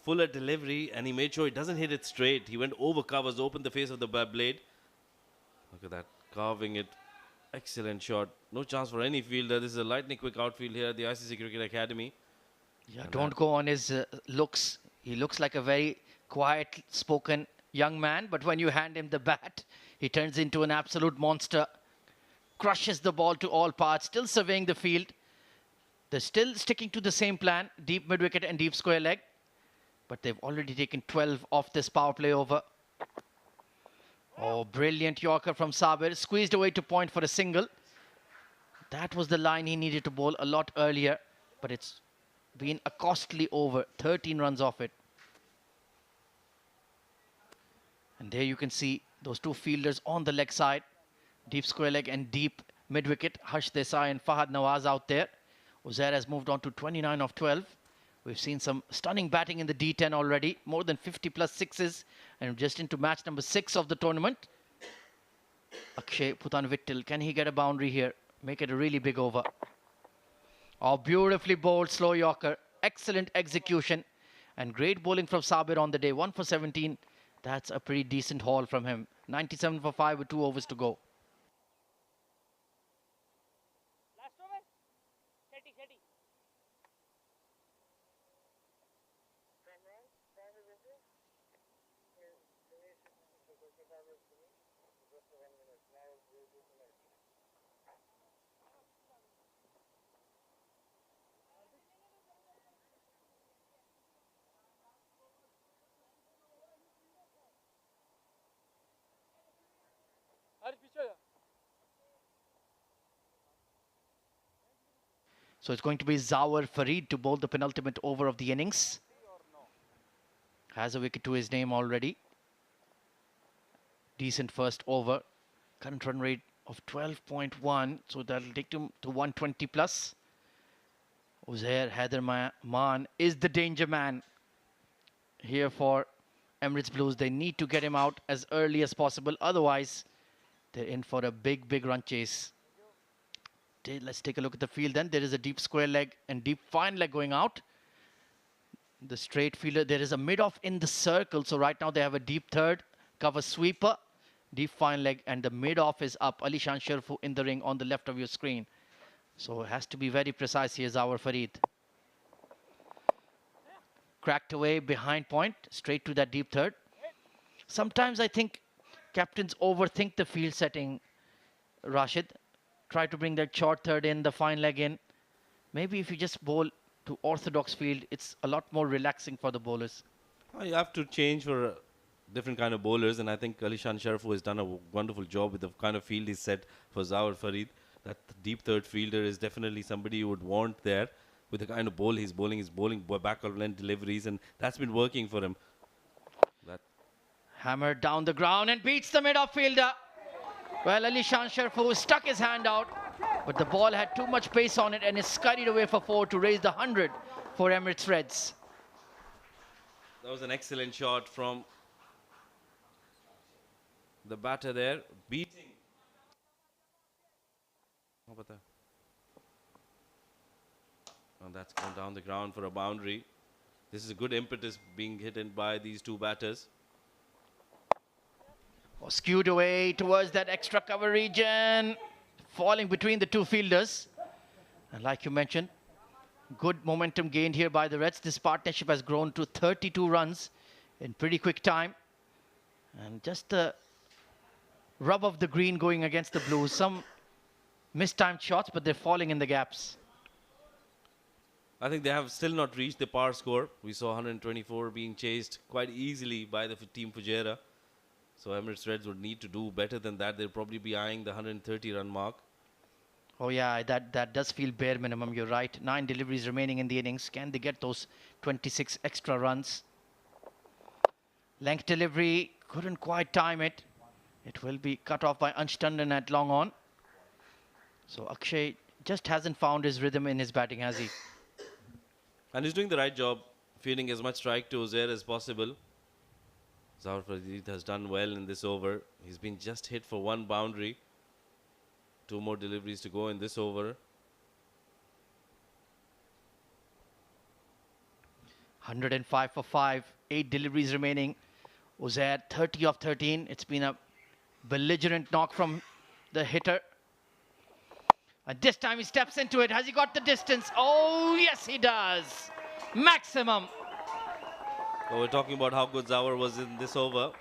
Fuller delivery, and he made sure he doesn't hit it straight. He went over covers, opened the face of the blade. Look at that, carving it. Excellent shot. No chance for any fielder. This is a lightning quick outfield here at the ICC Cricket Academy. Yeah, don't go on his looks. He looks like a very quiet-spoken young man, but when you hand him the bat, he turns into an absolute monster. Crushes the ball to all parts, still surveying the field. They're still sticking to the same plan, deep mid-wicket and deep square leg. But they've already taken 12 off this power play over. Oh, brilliant Yorker from Sabir. Squeezed away to point for a single. That was the line he needed to bowl a lot earlier. But it's been a costly over. 13 runs off it. And there you can see those 2 fielders on the leg side. Deep square leg and deep mid-wicket. Harsh Desai and Fahad Nawaz out there. Uzair has moved on to 29 of 12. We've seen some stunning batting in the D10 already. More than 50-plus sixes. And just into match number 6 of the tournament. Akshay Putanvittil. Can he get a boundary here? Make it a really big over. Oh, beautifully bowled slow Yorker. Excellent execution. And great bowling from Sabir on the day. 1 for 17. That's a pretty decent haul from him. 97 for 5 with 2 overs to go. Last over. Shetty. Harsh. So it's going to be Zawar Farid to bowl the penultimate over of the innings. Has a wicket to his name already. Decent first over. Current run rate of 12.1. So that'll take him to 120 plus. Uzair Haider is the danger man here for Emirates Blues. They need to get him out as early as possible. Otherwise, they're in for a big, big run chase. Let's take a look at the field then. There is a deep square leg and deep fine leg going out. The straight fielder, there is a mid-off in the circle. So right now they have a deep third, cover sweeper, deep fine leg, and the mid-off is up. Ali Shan Sharfu in the ring on the left of your screen. So it has to be very precise here, Zawar Farid. Cracked away behind point, straight to that deep third. Sometimes I think captains overthink the field setting, Rashid. Try to bring that short third in, the fine leg in. Maybe if you just bowl to orthodox field, it's a lot more relaxing for the bowlers. You have to change for different kind of bowlers, and I think Alishan Sharafu has done a wonderful job with the kind of field he's set for Zawar Farid. That deep third fielder is definitely somebody you would want there with the kind of bowl he's bowling. He's bowling back of length deliveries, and that's been working for him. Hammered down the ground and beats the mid-off fielder. Well, Ali Shan Sharfu stuck his hand out, but the ball had too much pace on it and is scurried away for 4 to raise the 100 for Emirates Reds. That was an excellent shot from the batter there, beating. How about that? And that's gone down the ground for a boundary. This is a good impetus being hit in by these two batters. Skewed away towards that extra cover region, falling between the two fielders. And like you mentioned, good momentum gained here by the Reds. This partnership has grown to 32 runs in pretty quick time. And just the rub of the green going against the Blues. Some mistimed shots, but they're falling in the gaps. I think they have still not reached the par score. We saw 124 being chased quite easily by the team Fujairah. So Emirates Reds would need to do better than that. They'll probably be eyeing the 130 run mark. Oh yeah, that does feel bare minimum. You're right. 9 deliveries remaining in the innings. Can they get those 26 extra runs? Length delivery, couldn't quite time it. It will be cut off by Ansh Tandon at long on. So Akshay just hasn't found his rhythm in his batting, has he? And he's doing the right job, feeding as much strike to Uzair as possible. Zawar Farid has done well in this over. He's been just hit for 1 boundary. 2 more deliveries to go in this over. 105 for 5, 8 deliveries remaining. Uzair 30 of 13. It's been a belligerent knock from the hitter. And this time he steps into it. Has he got the distance? Oh, yes, he does. Maximum. So we're talking about how good Zawar was in this over.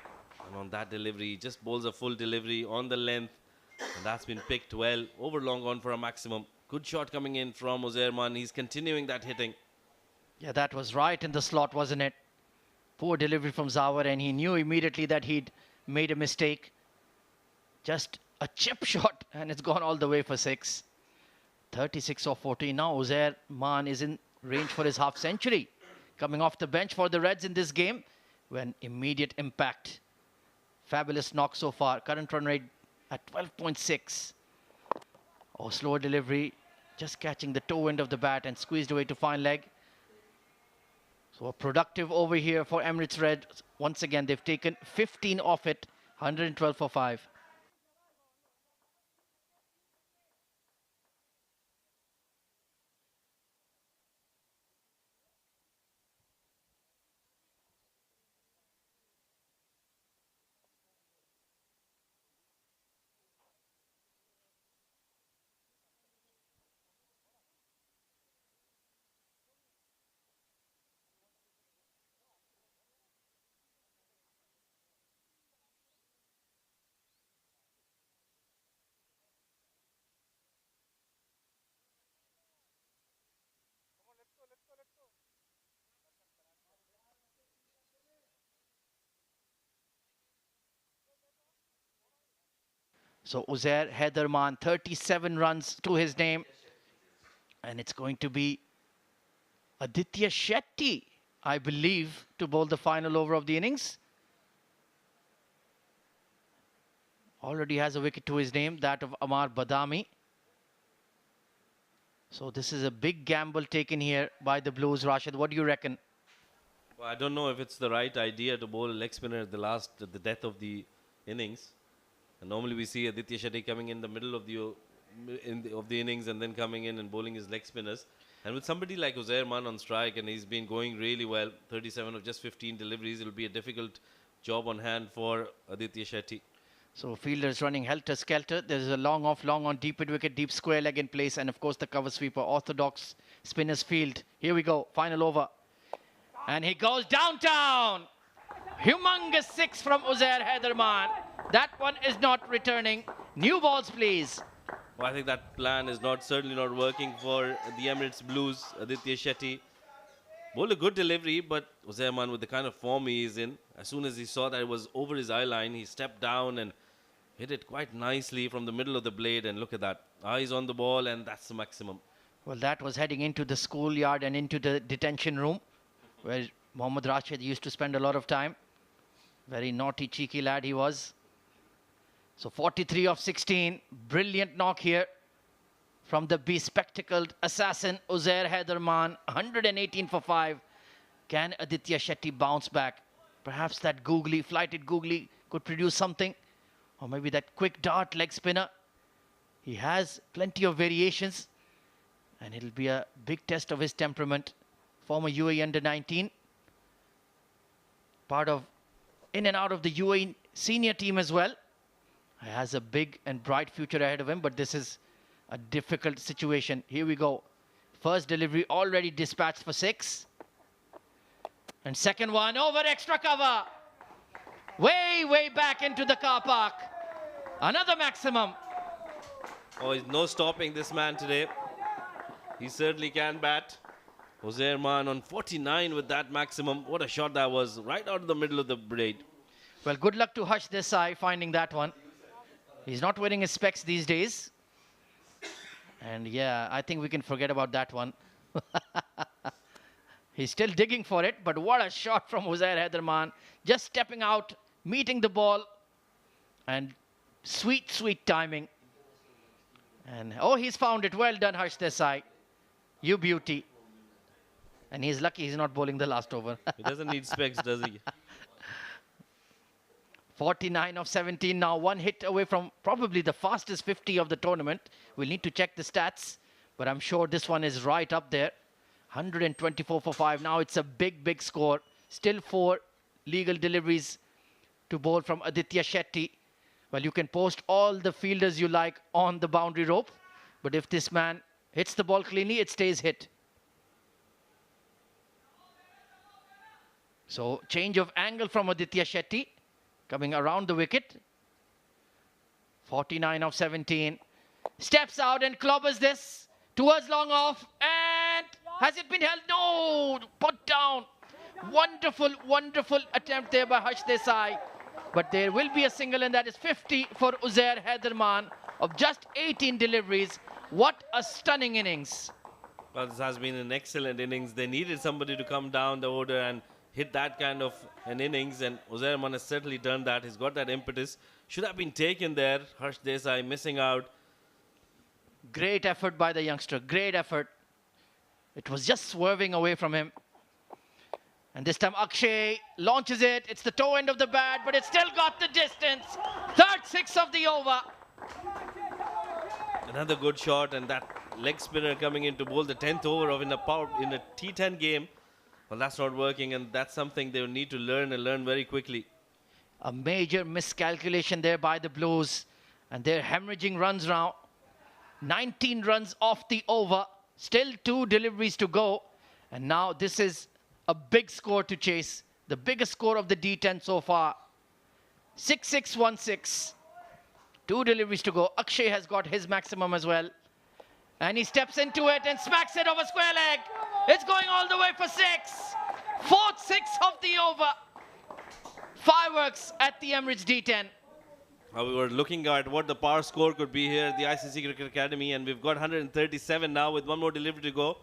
And on that delivery, he just bowls a full delivery on the length. And that's been picked well. Over long on for a maximum. Good shot coming in from Uzair Man. He's continuing that hitting. Yeah, that was right in the slot, wasn't it? Poor delivery from Zawar, and he knew immediately that he'd made a mistake. Just a chip shot, and it's gone all the way for 6. 36 of 14. Now Uzair Man is in range for his half century. Coming off the bench for the Reds in this game. When immediate impact. Fabulous knock so far. Current run rate at 12.6. Oh, slower delivery. Just catching the toe end of the bat and squeezed away to fine leg. So a productive over here for Emirates Red. Once again, they've taken 15 off it. 112 for 5. So Uzair Haider Man, 37 runs to his name. And it's going to be Aditya Shetty, I believe, to bowl the final over of the innings. Already has a wicket to his name, that of Amar Badami. So this is a big gamble taken here by the Blues. Rashid, what do you reckon? Well, I don't know if it's the right idea to bowl a leg spinner at the death of the innings. And normally we see Aditya Shetty coming in the middle of the innings and then coming in and bowling his leg spinners. And with somebody like Uzair Khan on strike, and he's been going really well, 37 of just 15 deliveries, it'll be a difficult job on hand for Aditya Shetty. So fielders running helter-skelter. There's a long off, long on, deep mid wicket, deep square leg in place, and of course the cover sweeper, orthodox spinners field. Here we go, final over. And he goes downtown. Humongous 6 from Uzair Khan. That one is not returning. New balls, please. Well, I think that plan is certainly not working for the Emirates Blues. Aditya Shetty bowled a good delivery, but Uzair Khan, with the kind of form he is in, as soon as he saw that it was over his eye line, he stepped down and hit it quite nicely from the middle of the blade. And look at that, eyes on the ball, and that's the maximum. Well, that was heading into the schoolyard and into the detention room, where Mohammad Rashid used to spend a lot of time. Very naughty, cheeky lad he was. So 43 of 16, brilliant knock here from the bespectacled assassin Uzair Khan, 118 for 5. Can Aditya Shetty bounce back? Perhaps that flighted googly could produce something. Or maybe that quick dart leg spinner. He has plenty of variations. And it'll be a big test of his temperament. Former UAE under-19. Part of in and out of the UAE senior team as well. He has a big and bright future ahead of him, but this is a difficult situation. Here we go. First delivery already dispatched for 6. And second one over extra cover. Way back into the car park. Another maximum. Oh, there's no stopping this man today. He certainly can bat. Uzair Khan on 49 with that maximum. What a shot that was, right out of the middle of the braid. Well, good luck to Hush Desai finding that one. He's not wearing his specs these days. And yeah, I think we can forget about that one. He's still digging for it, but what a shot from Uzair Khan. Just stepping out, meeting the ball, and sweet, sweet timing. And oh, he's found it. Well done, Harsh Desai. You beauty. And he's lucky he's not bowling the last over. He doesn't need specs, does he? 49 of 17 now, one hit away from probably the fastest 50 of the tournament. We'll need to check the stats, but I'm sure this one is right up there. 124 for 5. Now it's a big score. Still 4 legal deliveries to bowl from Aditya Shetty. Well, you can post all the fielders you like on the boundary rope, but if this man hits the ball cleanly, it stays hit. So change of angle from Aditya Shetty. Coming around the wicket. 49 of 17. Steps out and clobbers this towards long off. And has it been held? No! Put down. Wonderful attempt there by Harsh Desai. But there will be a single, and that is 50 for Uzair Khan of just 18 deliveries. What a stunning innings. Well, this has been an excellent innings. They needed somebody to come down the order and hit that kind of an innings, and Uzair Khan has certainly done that. He's got that impetus. Should have been taken there. Harsh Desai missing out. Great effort by the youngster. Great effort. It was just swerving away from him. And this time Akshay launches it. It's the toe end of the bat, but it's still got the distance. Third 6 of the over. Another good shot, and that leg spinner coming in to bowl the 10th over of in a T10 game. Well, that's not working, and that's something they will need to learn and learn very quickly. A major miscalculation there by the Blues, and they're hemorrhaging runs now. 19 runs off the over, still 2 deliveries to go, and now this is a big score to chase. The biggest score of the D10 so far. 6-6-1-6. 2 deliveries to go. Akshay has got his maximum as well. And he steps into it and smacks it over square leg. It's going all the way for 6. 4th 6 of the over. Fireworks at the Emirates D10. We were looking at what the par score could be here at the ICC Cricket Academy, and we've got 137 now with one more delivery to go.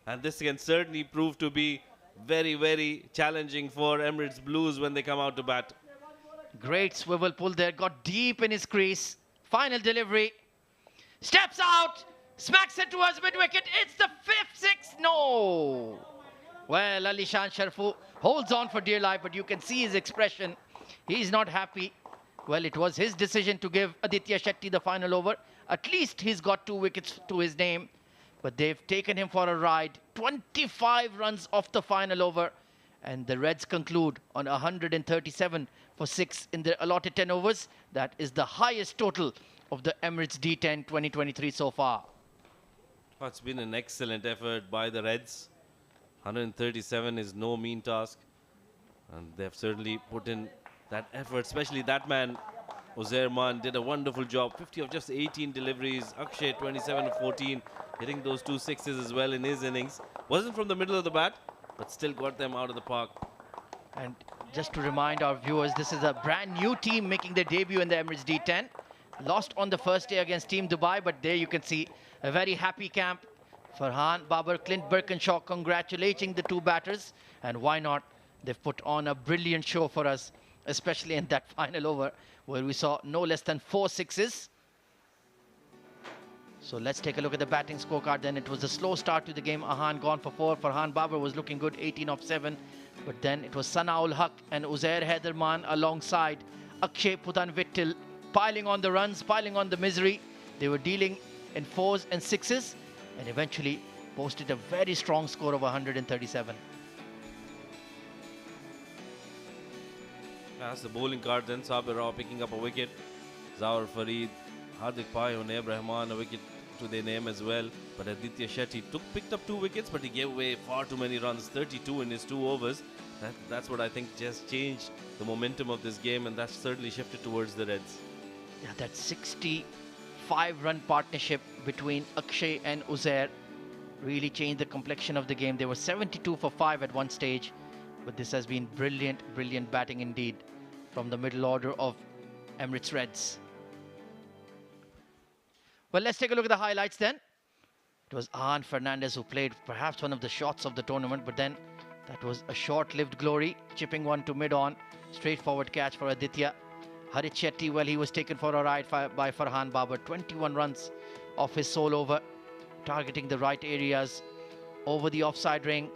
And this can certainly prove to be very, very challenging for Emirates Blues when they come out to bat. Great swivel pull there, got deep in his crease. Final delivery. Steps out, smacks it towards mid-wicket. It's the fifth six. No. Well, Alishan Sharfu holds on for dear life, but you can see his expression. He's not happy. Well, it was his decision to give Aditya Shetty the final over. At least he's got 2 wickets to his name. But they've taken him for a ride. 25 runs off the final over. And the Reds conclude on 137 for 6 in their allotted 10 overs. That is the highest total of the Emirates D10 2023 so far. Oh, it's been an excellent effort by the Reds. 137 is no mean task. And they've certainly put in that effort, especially that man, Uzair Khan, did a wonderful job. 50 of just 18 deliveries. Akshay, 27 of 14, hitting those 2 sixes as well in his innings. Wasn't from the middle of the bat, but still got them out of the park. And just to remind our viewers, this is a brand new team making their debut in the Emirates D10. Lost on the first day against Team Dubai, but there you can see a very happy camp. Farhan Babar, Clint Birkinshaw congratulating the 2 batters. And why not? They've put on a brilliant show for us, especially in that final over where we saw no less than 4 sixes. So let's take a look at the batting scorecard. Then it was a slow start to the game. Ahan gone for 4. Farhan Babar was looking good, 18 of 7. But then it was Sanaul Haq and Uzair Haidarman alongside Akshay Vittal piling on the runs, piling on the misery. They were dealing in 4s and 6s and eventually posted a very strong score of 137. That's the bowling card then. Sabir Rao picking up a wicket. Zawar Fareed, Hardik Pai, Unaib Rahman a wicket to their name as well. But Aditya Shetty picked up 2 wickets, but he gave away far too many runs, 32 in his 2 overs. That's what I think just changed the momentum of this game, and that's certainly shifted towards the Reds. Yeah, that 65-run partnership between Akshay and Uzair really changed the complexion of the game. They were 72 for 5 at one stage, but this has been brilliant, brilliant batting indeed from the middle order of Emirates Reds. Well, let's take a look at the highlights then. It was Ahan Fernandez who played perhaps one of the shots of the tournament, but then that was a short-lived glory, chipping one to mid-on. Straightforward catch for Aditya. Harit Shetty, well, he was taken for a ride by Farhan Babar. 21 runs off his sole over, targeting the right areas, over the offside ring,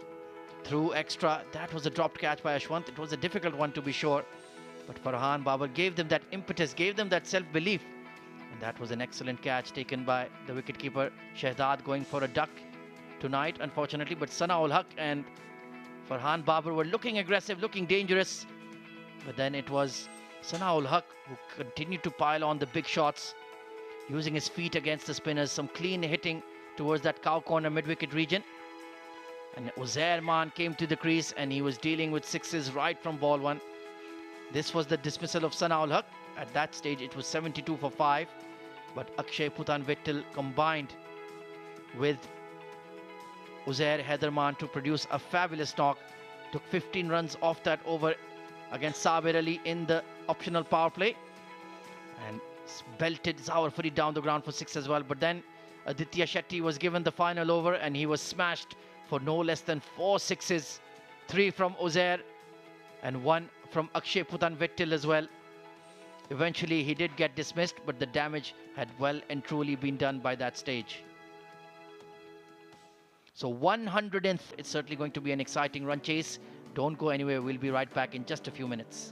through extra. That was a dropped catch by Ashwant. It was a difficult one to be sure, but Farhan Babar gave them that impetus, gave them that self-belief. And that was an excellent catch taken by the wicketkeeper. Shehzad going for a duck tonight, unfortunately, but Sanaul Haq and Farhan Babar were looking aggressive, looking dangerous. But then it was Sanaul Haq who continued to pile on the big shots, using his feet against the spinners, some clean hitting towards that cow corner mid-wicket region. And Uzair Khan came to the crease and he was dealing with 6s right from ball 1. This was the dismissal of Sanaul Haq. At that stage, it was 72 for 5. But Akshay Vittal combined with Uzair Haidarman to produce a fabulous knock. Took 15 runs off that over against Sabir Ali in the optional power play. And belted Zawar Fareed down the ground for 6 as well. But then Aditya Shetty was given the final over and he was smashed for no less than 4 sixes. 3 from Uzair and 1 from Akshay Vittal as well. Eventually he did get dismissed, but the damage had well and truly been done by that stage. So 100 and it's certainly going to be an exciting run chase. Don't go anywhere. We'll be right back in just a few minutes.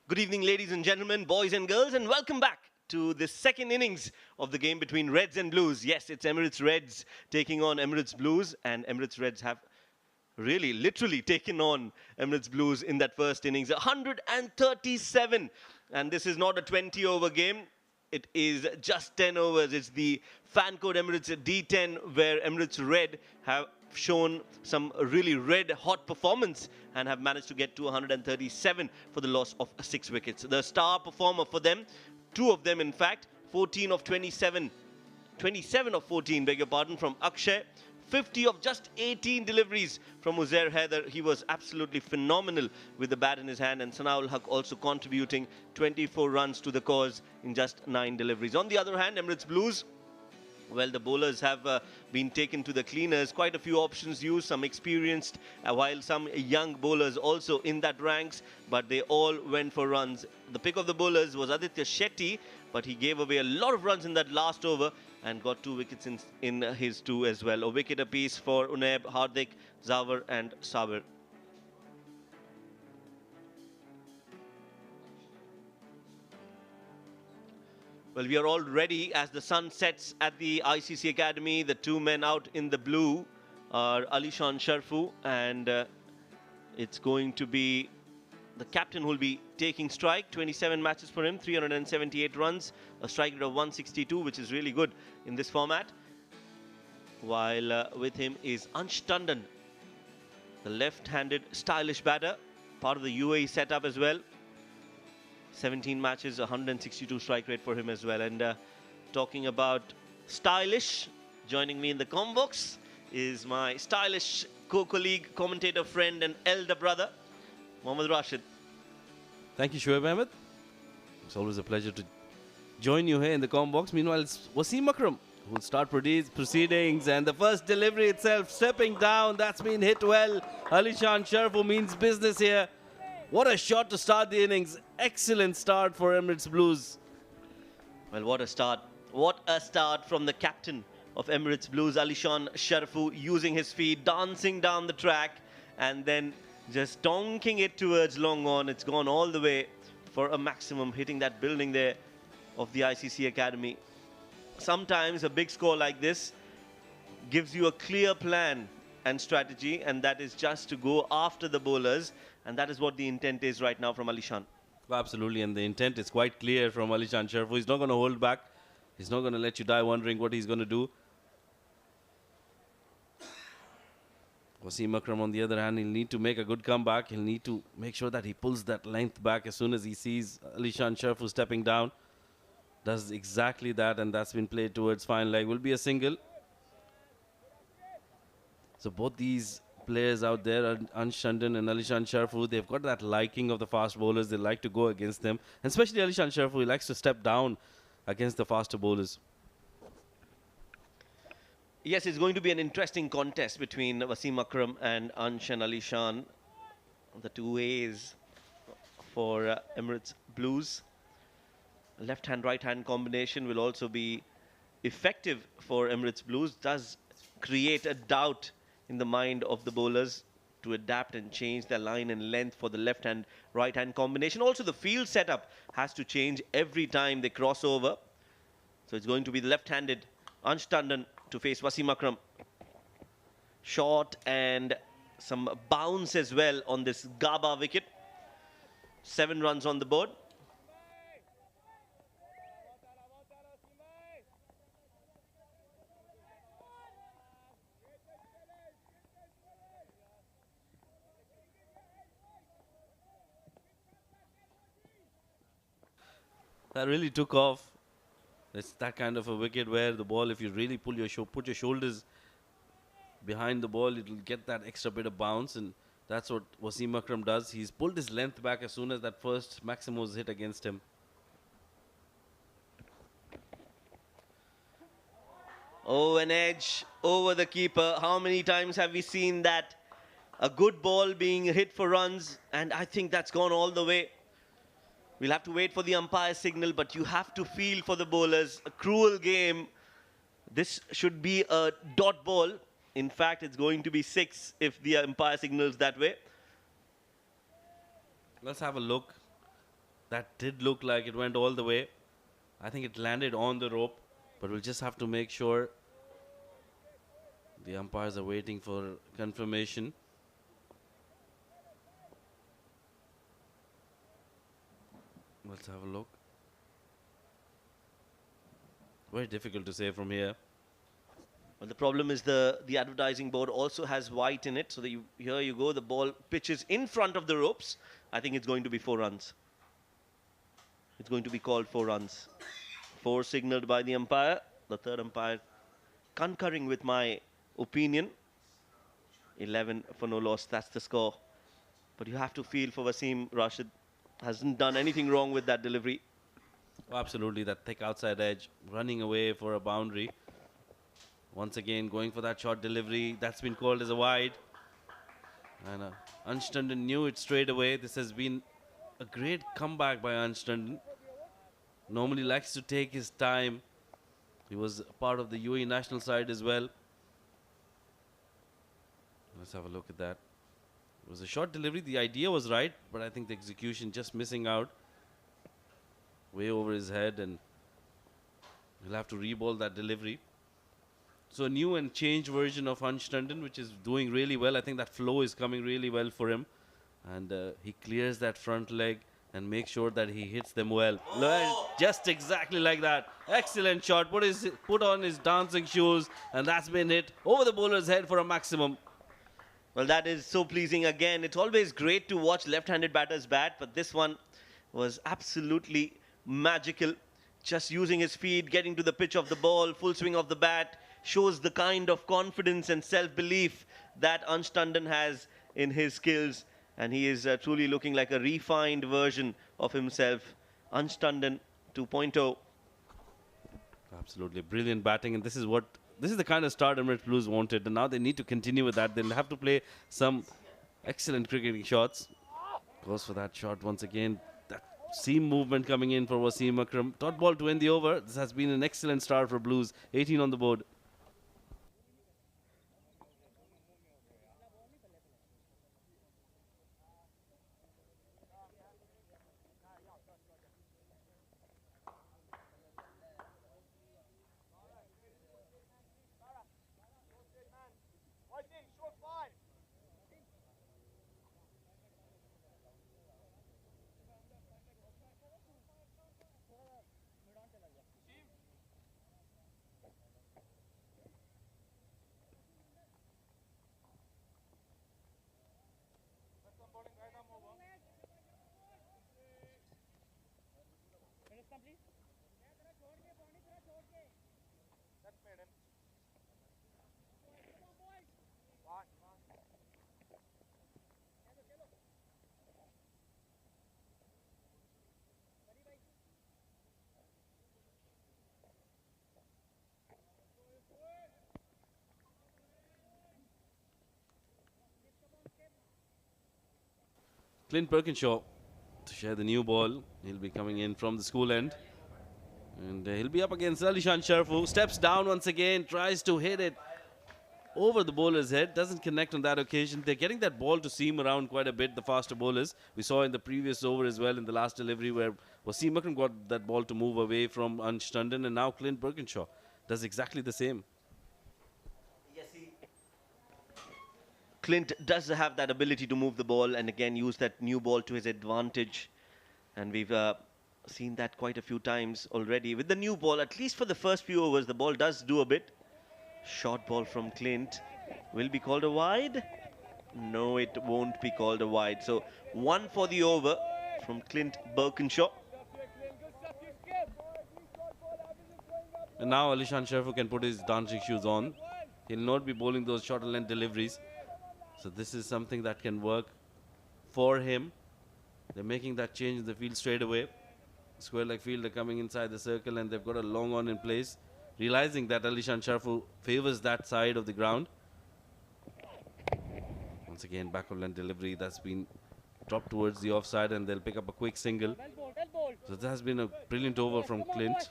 Good evening, ladies and gentlemen, boys and girls, and welcome back to the second innings of the game between Reds and Blues. Yes, it's Emirates Reds taking on Emirates Blues, and Emirates Reds have really, literally taken on Emirates Blues in that first innings. 137, and this is not a 20-over game. It is just 10 overs. It's the fan code Emirates D10, where Emirates Red have shown some really red hot performance and have managed to get to 137 for the loss of 6 wickets. The star performer for them, 2 of them in fact, 14 of 27 of 14, beg your pardon, from Akshay. 50 of just 18 deliveries from Uzair Haider. He was absolutely phenomenal with the bat in his hand, and Sanaul Haq also contributing 24 runs to the cause in just 9 deliveries. On the other hand, Emirates Blues, well, the bowlers have been taken to the cleaners. Quite a few options used, some experienced, while some young bowlers also in that ranks, but they all went for runs. The pick of the bowlers was Aditya Shetty, but he gave away a lot of runs in that last over and got 2 wickets in his 2 as well. A wicket apiece for Unaib, Hardik, Zawar and Sabir. Well, we are all ready as the sun sets at the ICC Academy. The 2 men out in the blue are Alishan Sharfu, and it's going to be the captain who will be taking strike. 27 matches for him, 378 runs, a strike rate of 162, which is really good in this format. While with him is Ansh Tandon, the left-handed stylish batter, part of the UAE setup as well. 17 matches, 162 strike rate for him as well. And talking about stylish, joining me in the comm box is my stylish co-colleague, commentator friend and elder brother, Mohammad Rashid. Thank you, Shoaib Ahmed. It's always a pleasure to join you here in the comm box. Meanwhile, it's Wasim Akram who will start proceedings, and the first delivery itself stepping down. That's been hit well. Alishan Sharfu means business here. What a shot to start the innings. Excellent start for Emirates Blues. Well, what a start. What a start from the captain of Emirates Blues, Alishan Sharfu, using his feet, dancing down the track, and then just donking it towards long on. It's gone all the way for a maximum, hitting that building there of the ICC Academy. Sometimes a big score like this gives you a clear plan and strategy, and that is just to go after the bowlers, and that is what the intent is right now from Alishan. Absolutely, and the intent is quite clear from Alishan Sharfu. He's not going to hold back. He's not going to let you die wondering what he's going to do. Wasim Akram, on the other hand, he'll need to make a good comeback. He'll need to make sure that he pulls that length back as soon as he sees Alishan Sharfu stepping down. Does exactly that, and that's been played towards fine leg. Will be a single. So both these players out there, Ansh Tandon and Alishan Sharfu, they've got that liking of the fast bowlers. They like to go against them. And especially Alishan Sharfu, he likes to step down against the faster bowlers. Yes, it's going to be an interesting contest between Wasim Akram and Ansh and Alishan. The 2 A's for Emirates Blues. Left-hand, right-hand combination will also be effective for Emirates Blues. Does create a doubt in the mind of the bowlers to adapt and change their line and length for the left-hand, right-hand combination. Also, the field setup has to change every time they cross over. So it's going to be the left-handed Ansh Tandon to face Wasim Akram. Short and some bounce as well on this Gaba wicket. 7 runs on the board. That really took off. It's that kind of a wicket where the ball, if you really put your shoulders behind the ball, it'll get that extra bit of bounce, and that's what Wasim Akram does. He's pulled his length back as soon as that first maximum was hit against him. Oh, an edge over the keeper. How many times have we seen that? A good ball being hit for runs, and I think that's gone all the way. We'll have to wait for the umpire signal, but you have to feel for the bowlers. A cruel game. This should be a dot ball. In fact, it's going to be 6 if the umpire signals that way. Let's have a look That did look like it went all the way. I think it landed on the rope, but we'll just have to make sure. The umpires are waiting for confirmation. Let's have a look. Very difficult to say from here. Well, the problem is the advertising board also has white in it, so that here you go, the ball pitches in front of the ropes. I think it's going to be 4 runs. It's going to be called 4 runs. 4 signaled by the umpire. The third umpire concurring with my opinion. 11 for no loss, that's the score. But you have to feel for Wasim Rashid. Hasn't done anything wrong with that delivery. Oh, absolutely, that thick outside edge, running away for a boundary. Once again, going for that short delivery. That's been called as a wide. And Anstundon knew it straight away. This has been a great comeback by Anstundon. Normally likes to take his time. He was part of the UAE national side as well. Let's have a look at that. It was a short delivery. The idea was right, but I think the execution just missing out. Way over his head, and he'll have to re-ball that delivery. So a new and changed version of Anstundon, which is doing really well. I think that flow is coming really well for him. And he clears that front leg and makes sure that he hits them well. Just exactly like that. Excellent shot. Put on his dancing shoes, and that's been hit over the bowler's head for a maximum. Well, that is so pleasing again. It's always great to watch left-handed batters bat, but this one was absolutely magical. Just using his feet, getting to the pitch of the ball, full swing of the bat, shows the kind of confidence and self-belief that Anstundon has in his skills. And he is truly looking like a refined version of himself. Anstundon 2.0. Absolutely brilliant batting, and this is the kind of start Emirates Blues wanted, and now they need to continue with that. They'll have to play some excellent cricketing shots. Goes for that shot once again. That seam movement coming in for Wasim Akram. Dot ball to end the over. This has been an excellent start for Blues. 18 on the board. Clint Perkinshaw to share the new ball. He'll be coming in from the school end. And he'll be up against Alishan Sharfu. Steps down once again, tries to hit it over the bowler's head. Doesn't connect on that occasion. They're getting that ball to seam around quite a bit, the faster bowlers. We saw in the previous over as well in the last delivery where Wasim Akram got that ball to move away from Anstundon, and now Clint Perkinshaw does exactly the same. Clint does have that ability to move the ball and again use that new ball to his advantage. And we've seen that quite a few times already. With the new ball, at least for the first few overs, the ball does do a bit. Short ball from Clint. Will be called a wide? No, it won't be called a wide. So 1 for the over from Clint Birkinshaw. And now Alishan Sharfu can put his dancing shoes on. He'll not be bowling those shorter length deliveries. So this is something that can work for him. They're making that change in the field straight away. Square leg fielder coming inside the circle, and they've got a long on in place, realizing that Alishan Sharfu favors that side of the ground. Once again, backward length delivery that's been dropped towards the offside, and they'll pick up a quick single. So that has been a brilliant over from Clint.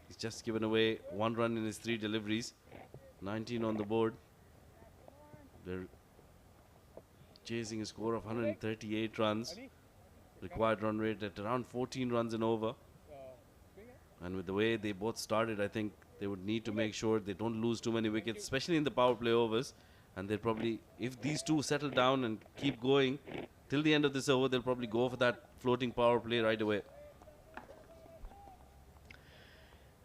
He's just given away 1 run in his 3 deliveries. 19 on the board. They're chasing a score of 138 runs. Required run rate at around 14 runs and over. And with the way they both started, I think they would need to make sure they don't lose too many wickets, especially in the power play overs. And they'll probably, if these two settle down and keep going till the end of this over, they'll probably go for that floating power play right away.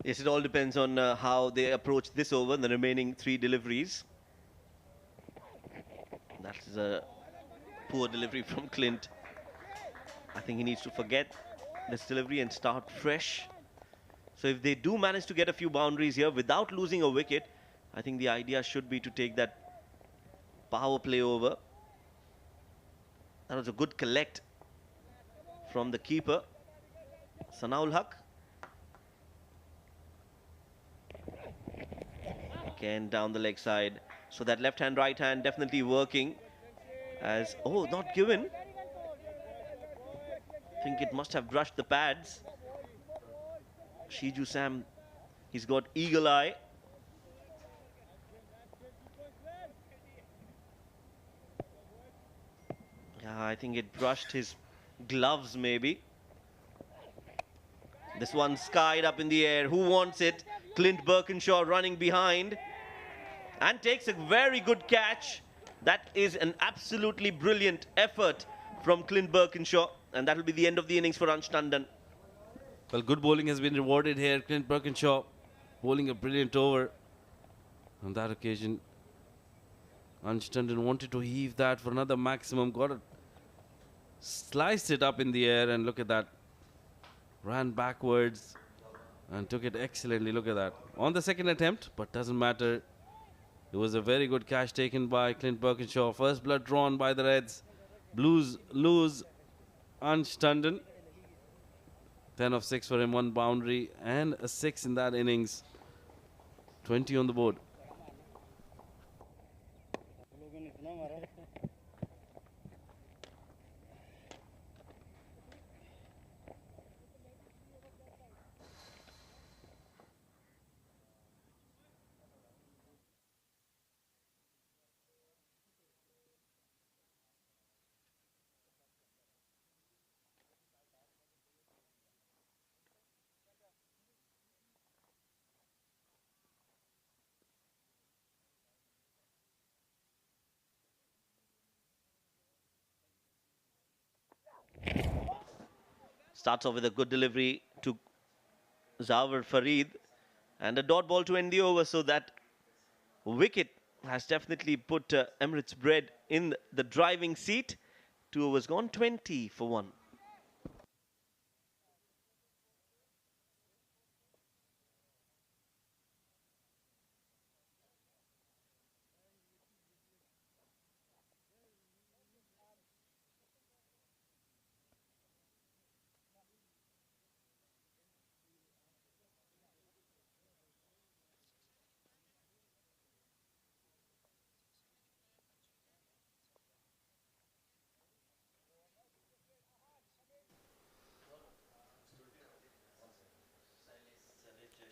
Yes, it all depends on how they approach this over, the remaining 3 deliveries. That's a poor delivery from Clint. I think he needs to forget this delivery and start fresh. So if they do manage to get a few boundaries here without losing a wicket, I think the idea should be to take that power play over. That was a good collect from the keeper, Sanaul Haq. Again down the leg side. So that left hand, right hand definitely working as, oh, not given. I think it must have brushed the pads. Shiju Sam, he's got eagle eye. Yeah, I think it brushed his gloves maybe. This one skied up in the air. Who wants it? Clint Birkinshaw running behind and takes a very good catch. That is an absolutely brilliant effort from Clint Birkinshaw, and that will be the end of the innings for Ansh Tandon. Well, good bowling has been rewarded here. Clint Birkinshaw bowling a brilliant over. On that occasion, Ansh Tandon wanted to heave that for another maximum. Got it, sliced it up in the air, and look at that. Ran backwards and took it excellently. Look at that. On the second attempt, but doesn't matter. It was a very good catch taken by Clint Birkinshaw. First blood drawn by the Reds. Blues lose Ansh Tandon. 10 of 6 for him, 1 boundary and a 6 in that innings. 20 on the board. Starts off with a good delivery to Zawar Farid and a dot ball to end the over. So that wicket has definitely put Emirates Bread in the driving seat. 2 overs gone, 20 for 1.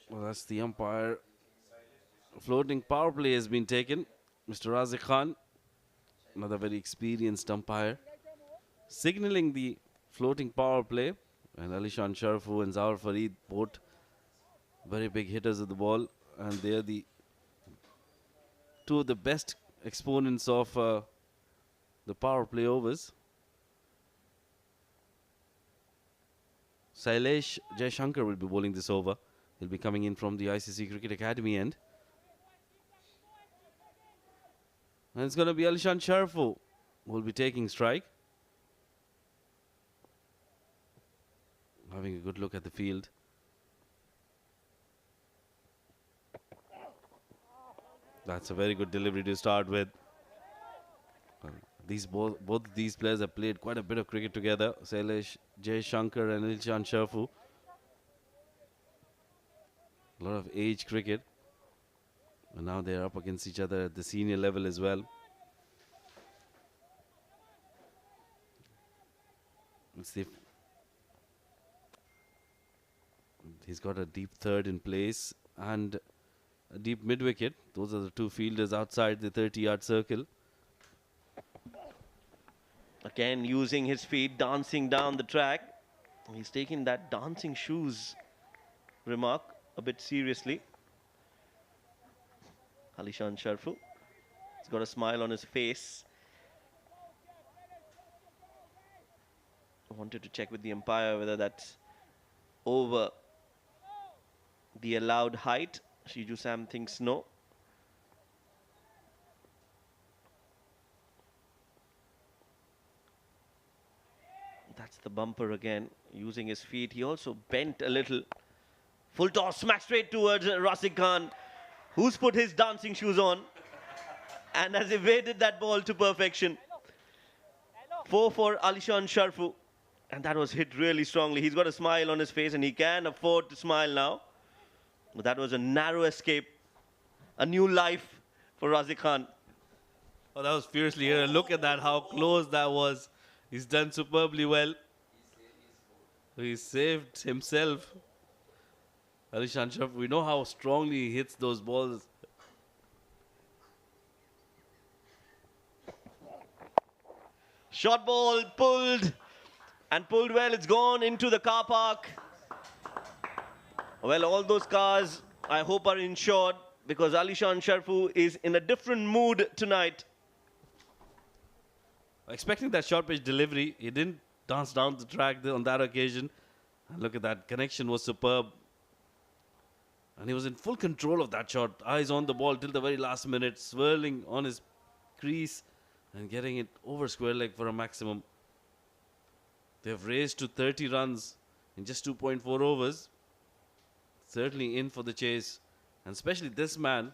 Well, that's the umpire. Floating power play has been taken. Mr. Razik Khan, another very experienced umpire, signaling the floating power play. And Alishan Sharfu and Zawar Farid, both very big hitters of the ball. And they are the 2 of the best exponents of the power play overs. Sailesh Jaishankar will be bowling this over. He'll be coming in from the ICC Cricket Academy end. And it's going to be Alishan Sharfu who will be taking strike. Having a good look at the field. That's a very good delivery to start with. Both these players have played quite a bit of cricket together. Sailesh Jaishankar and Alishan Sharfu. A lot of age cricket. And now they are up against each other at the senior level as well. Let's see if he's got a deep third in place and a deep mid wicket. Those are the 2 fielders outside the 30-yard circle. A Again, using his feet, dancing down the track. He's taking that dancing shoes remark a bit seriously. Alishan Sharfu. He's got a smile on his face. I wanted to check with the umpire whether that's over the allowed height. Shiju Sam thinks no. That's the bumper again, using his feet. He also bent a little. Full toss, smack straight towards Rasid Khan, who's put his dancing shoes on and has evaded that ball to perfection. 4 for Alishan Sharfu. And that was hit really strongly. He's got a smile on his face and he can afford to smile now. But that was a narrow escape. A new life for Razik Khan. Oh, that was fiercely here. Look at that, how close that was. He's done superbly well. He saved himself. Alishan Sharfu, we know how strongly he hits those balls. Shot ball pulled. And pulled well. It's gone into the car park. Well, all those cars, I hope, are insured because Alishan Sharfu is in a different mood tonight. Expecting that short pitch delivery, he didn't dance down the track on that occasion. And look at that, connection was superb. And he was in full control of that shot. Eyes on the ball till the very last minute, swirling on his crease and getting it over square leg for a maximum. They've raised to 30 runs in just 2.4 overs. Certainly in for the chase. And especially this man,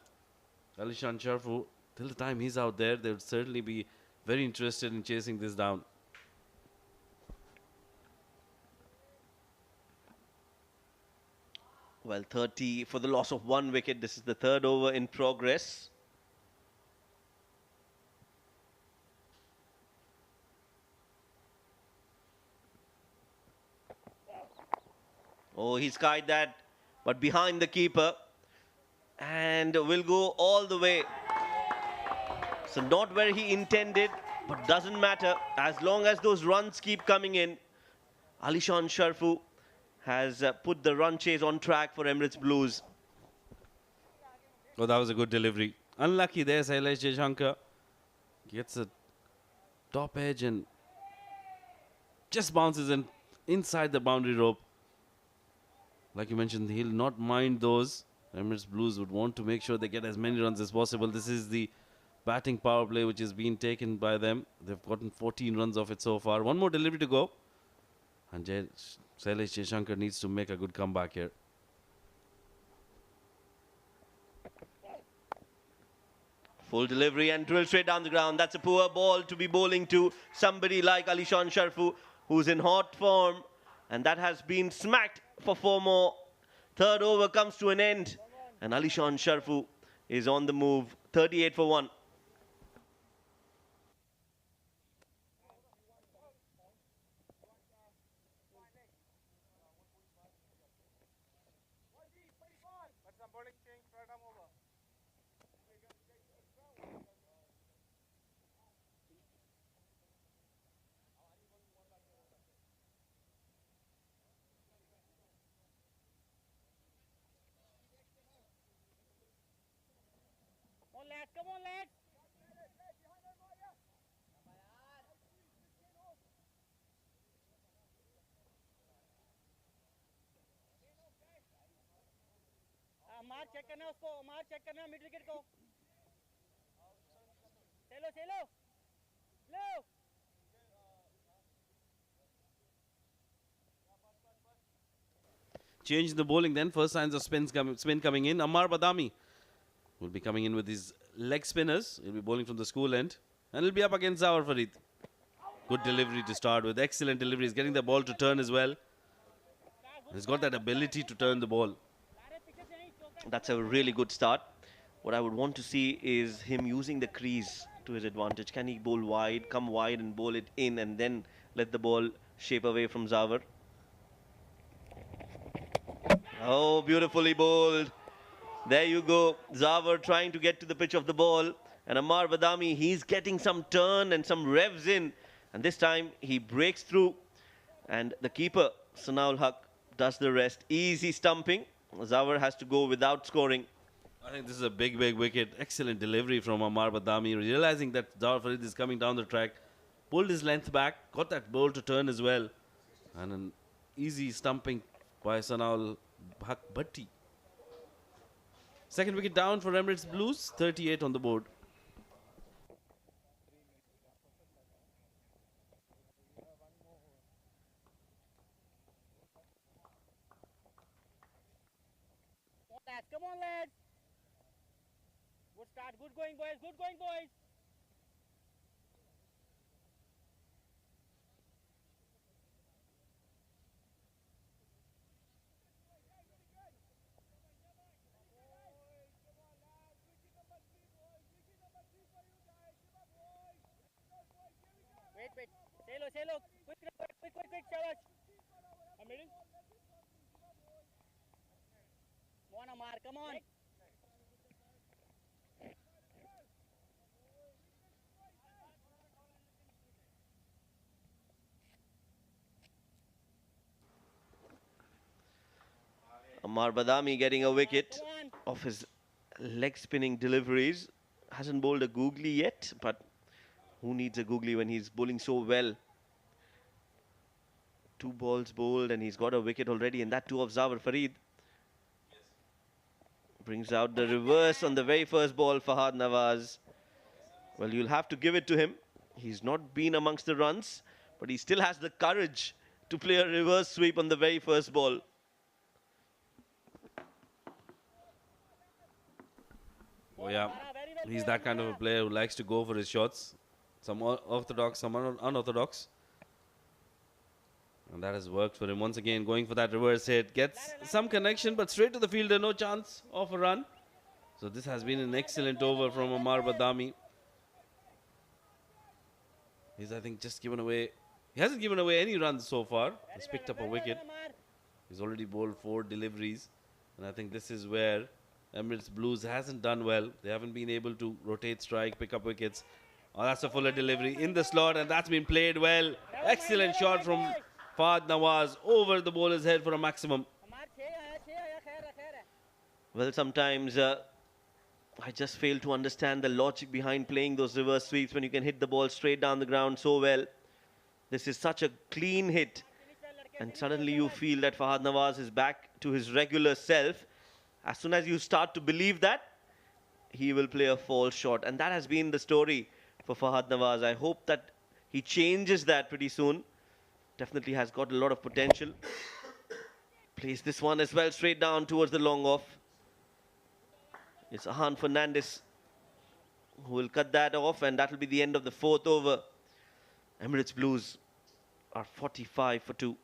Alishan Sharfu, till the time he's out there, they would certainly be very interested in chasing this down. Well, 30 for the loss of 1 wicket. This is the 3rd over in progress. Oh, he skied that, but behind the keeper. And will go all the way. So not where he intended, but doesn't matter. As long as those runs keep coming in, Alishan Sharfu has put the run chase on track for Emirates Blues. Oh, that was a good delivery. Unlucky there, Sailesh Jaishankar. Gets a top edge and just bounces in inside the boundary rope. Like you mentioned, he'll not mind those. Emirates Blues would want to make sure they get as many runs as possible. This is the batting power play which is being taken by them. They've gotten 14 runs off it so far. One more delivery to go. And Sailesh Jaishankar needs to make a good comeback here. Full delivery and drill straight down the ground. That's a poor ball to be bowling to somebody like Alishan Sharfu, who's in hot form. And that has been smacked for 4 more. 3rd over comes to an end. And Alishan Sharfu is on the move. 38 for 1. But some bowling change, third arm over. Come on, lads, come on, lads. मार check करना उसको मार check करना mid wicket को चलो चलो लो Change the bowling then. First signs of spin coming in. Ammar Badami will be coming in with his leg spinners. He'll be bowling from the school end. And he'll be up against Zawar Farid. Good delivery to start with. Excellent delivery. He's getting the ball to turn as well. He's got that ability to turn the ball. That's a really good start. What I would want to see is him using the crease to his advantage. Can he bowl wide, come wide and bowl it in and then let the ball shape away from Zawar? Oh, beautifully bowled. There you go. Zawar trying to get to the pitch of the ball. And Ammar Badami, he's getting some turn and some revs in And this time he breaks through, and the keeper, Sanaul Haq, does the rest. Easy stumping. Zawar has to go without scoring. I think this is a big, big wicket. Excellent delivery from Amar Badami. Realizing that Zawar Farid is coming down the track, pulled his length back, got that ball to turn as well. And an easy stumping by Sanaul Haq Bhatti. Second wicket down for Emirates Blues, 38 on the board. Come on, lads. Good start. Good going, boys. Good going, boys. Wait. Say low. Quick, Shabash. A middle. Come on, Amar. Come on. Amar Badami getting a wicket off his leg spinning deliveries. Hasn't bowled a googly yet, but who needs a googly when he's bowling so well? 2 balls bowled and he's got a wicket already, and that too of Zawar Farid. Brings out the reverse on the very first ball, Fahad Nawaz. Well, you'll have to give it to him. He's not been amongst the runs, but he still has the courage to play a reverse sweep on the very first ball. Oh yeah, he's that kind of a player who likes to go for his shots. Some orthodox, some unorthodox. And that has worked for him. Once again, going for that reverse hit. Gets some connection, but straight to the fielder. No chance of a run. So this has been an excellent over from Amar Badami. He's, I think, just given away... He hasn't given away any runs so far. He's picked up a wicket. He's already bowled 4 deliveries. And I think this is where Emirates Blues hasn't done well. They haven't been able to rotate strike, pick up wickets. Oh, that's a fuller delivery in the slot, and that's been played well. Excellent shot from Fahad Nawaz over the bowler's head for a maximum. Well, sometimes I just fail to understand the logic behind playing those reverse sweeps when you can hit the ball straight down the ground so well. This is such a clean hit, and suddenly you feel that Fahad Nawaz is back to his regular self. As soon as you start to believe that, he will play a false shot, and that has been the story for Fahad Nawaz. I hope that he changes that pretty soon. Definitely has got a lot of potential. Plays this one as well straight down towards the long off. It's Ahan Fernandez who will cut that off, and that will be the end of the 4th over. Emirates Blues are 45 for 2.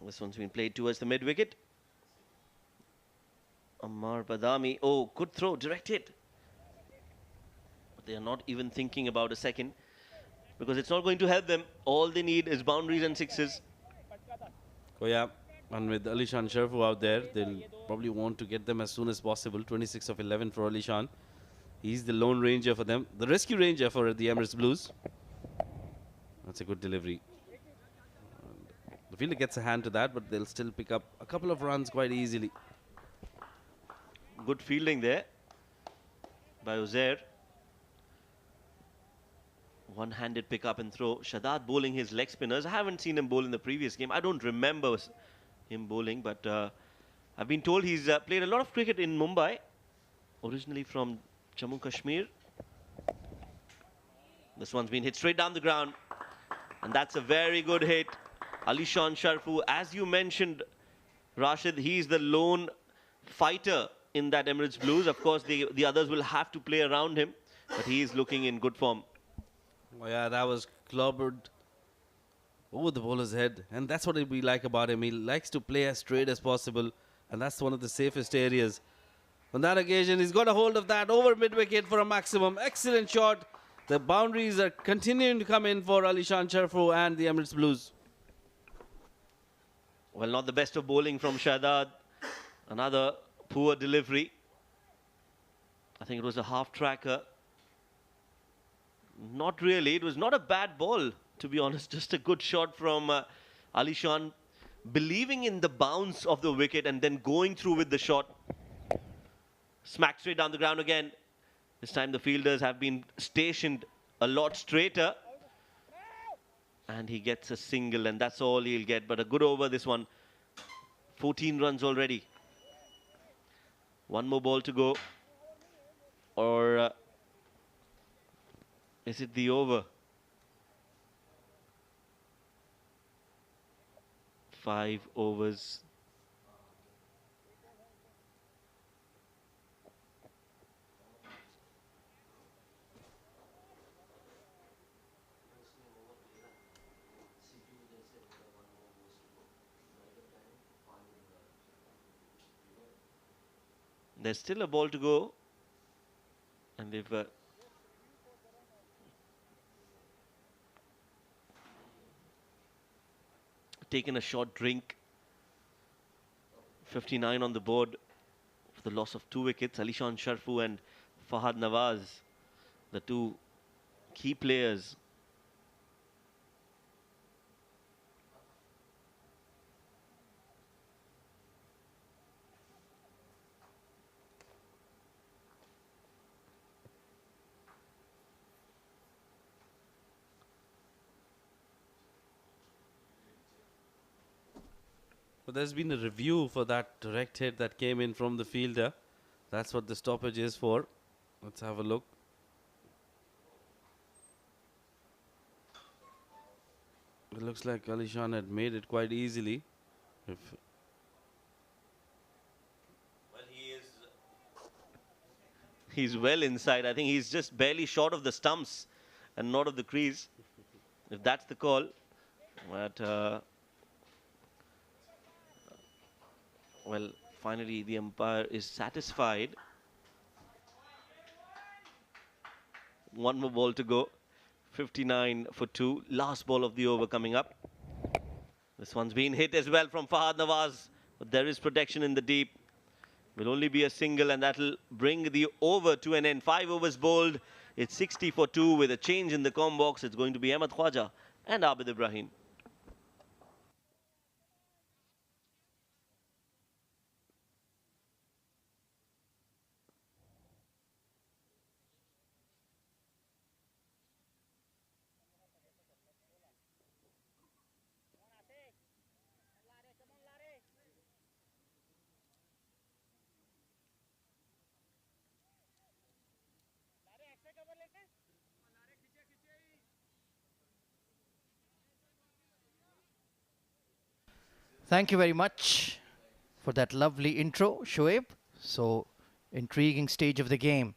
This one's been played towards the mid-wicket. Amar Badami. Oh, good throw, direct hit. But they are not even thinking about a second, because it's not going to help them. All they need is boundaries and sixes. Oh yeah, and with Alishan Sharfu out there, they'll probably want to get them as soon as possible. 26 of 11 for Alishan. He's the lone ranger for them. The rescue ranger for the Emirates Blues. That's a good delivery. The fielder gets a hand to that, but they'll still pick up a couple of runs quite easily. Good fielding there by Uzair. One-handed pick up and throw. Shadad bowling his leg spinners. I haven't seen him bowl in the previous game. I don't remember him bowling, but I've been told he's played a lot of cricket in Mumbai, originally from Jammu Kashmir. This one's been hit straight down the ground, and that's a very good hit. Alishan Sharfu, as you mentioned, Rashid, he's the lone fighter in that Emirates Blues. Of course, the others will have to play around him, but he is looking in good form. Oh, yeah, that was clobbered over the bowler's head, and that's what we like about him. He likes to play as straight as possible, and that's one of the safest areas. On that occasion, he's got a hold of that over mid-wicket for a maximum. Excellent shot. The boundaries are continuing to come in for Alishan Sharfu and the Emirates Blues. Well, not the best of bowling from Shahzad. Another poor delivery. I think it was a half-tracker. Not really. It was not a bad ball, to be honest. Just a good shot from Alishan, believing in the bounce of the wicket and then going through with the shot. Smacked straight down the ground again. This time the fielders have been stationed a lot straighter. And he gets a single, and that's all he'll get. But a good over, this one. 14 runs already. One more ball to go. Or is it the over? 5 overs. There's still a ball to go, and they've taken a short drink. 59 on the board for the loss of 2 wickets. Alishan Sharfu and Fahad Nawaz, the two key players. But there's been a review for that direct hit that came in from the fielder. That's what the stoppage is for. Let's have a look. It looks like Alishan had made it quite easily. Well, he's well inside. I think he's just barely short of the stumps and not of the crease, if that's the call. But well, finally the umpire is satisfied. One more ball to go. 59 for 2. Last ball of the over coming up. This one's been hit as well from Fahad Nawaz, but there is protection in the deep. Will only be a single, and that'll bring the over to an end. 5 overs bowled. It's 60 for 2 with a change in the com box. It's going to be Ahmed Khwaja and Abid Ibrahim. Thank you very much for that lovely intro, Shoaib. So, intriguing stage of the game.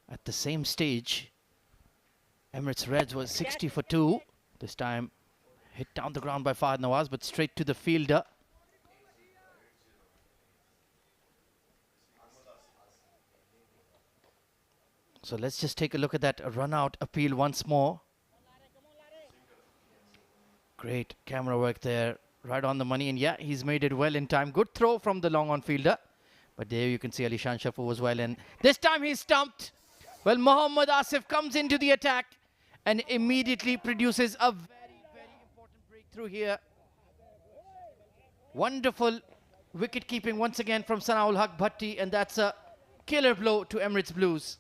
At the same stage, Emirates Reds was 60 for 2. This time hit down the ground by Fahad Nawaz, but straight to the fielder. So let's just take a look at that run-out appeal once more. Great camera work there, right on the money, and yeah, he's made it well in time. Good throw from the long-on fielder, but there you can see Alishan Sharfu was well in. This time he's stumped. Well, Mohammad Asif comes into the attack and immediately produces a very, very important breakthrough here. Wonderful wicket-keeping once again from Sanaul Haq Bhatti, and that's a killer blow to Emirates Blues.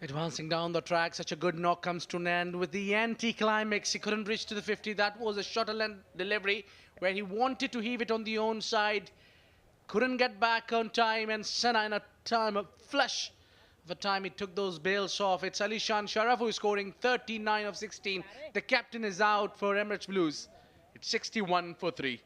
Advancing down the track, such a good knock comes to an end with the anti-climax. He couldn't reach to the 50. That was a shorter length delivery. where he wanted to heave it on the own side. Couldn't get back on time, and Senna in a time of flush the time he took those bails off. It's Alishan Sharaf who is scoring 39 of 16. The captain is out for Emirates Blues. It's 61 for 3.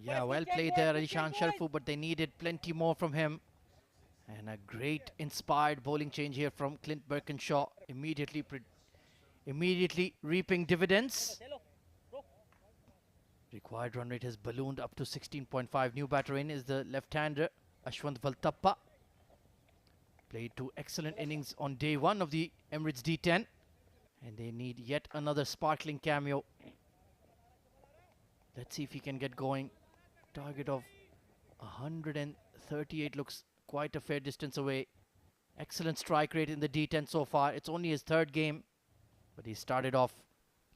Yeah, well played there, Alishan Sharfu, but they needed plenty more from him. And a great inspired bowling change here from Clint Birkinshaw, immediately reaping dividends. Required run rate has ballooned up to 16.5. New batter in is the left-hander, Ashwant Valtappa. Played 2 excellent innings on day 1 of the Emirates D10. And they need yet another sparkling cameo. Let's see if he can get going. Target of 138 looks quite a fair distance away. Excellent strike rate in the D10 so far. It's only his 3rd game, but he started off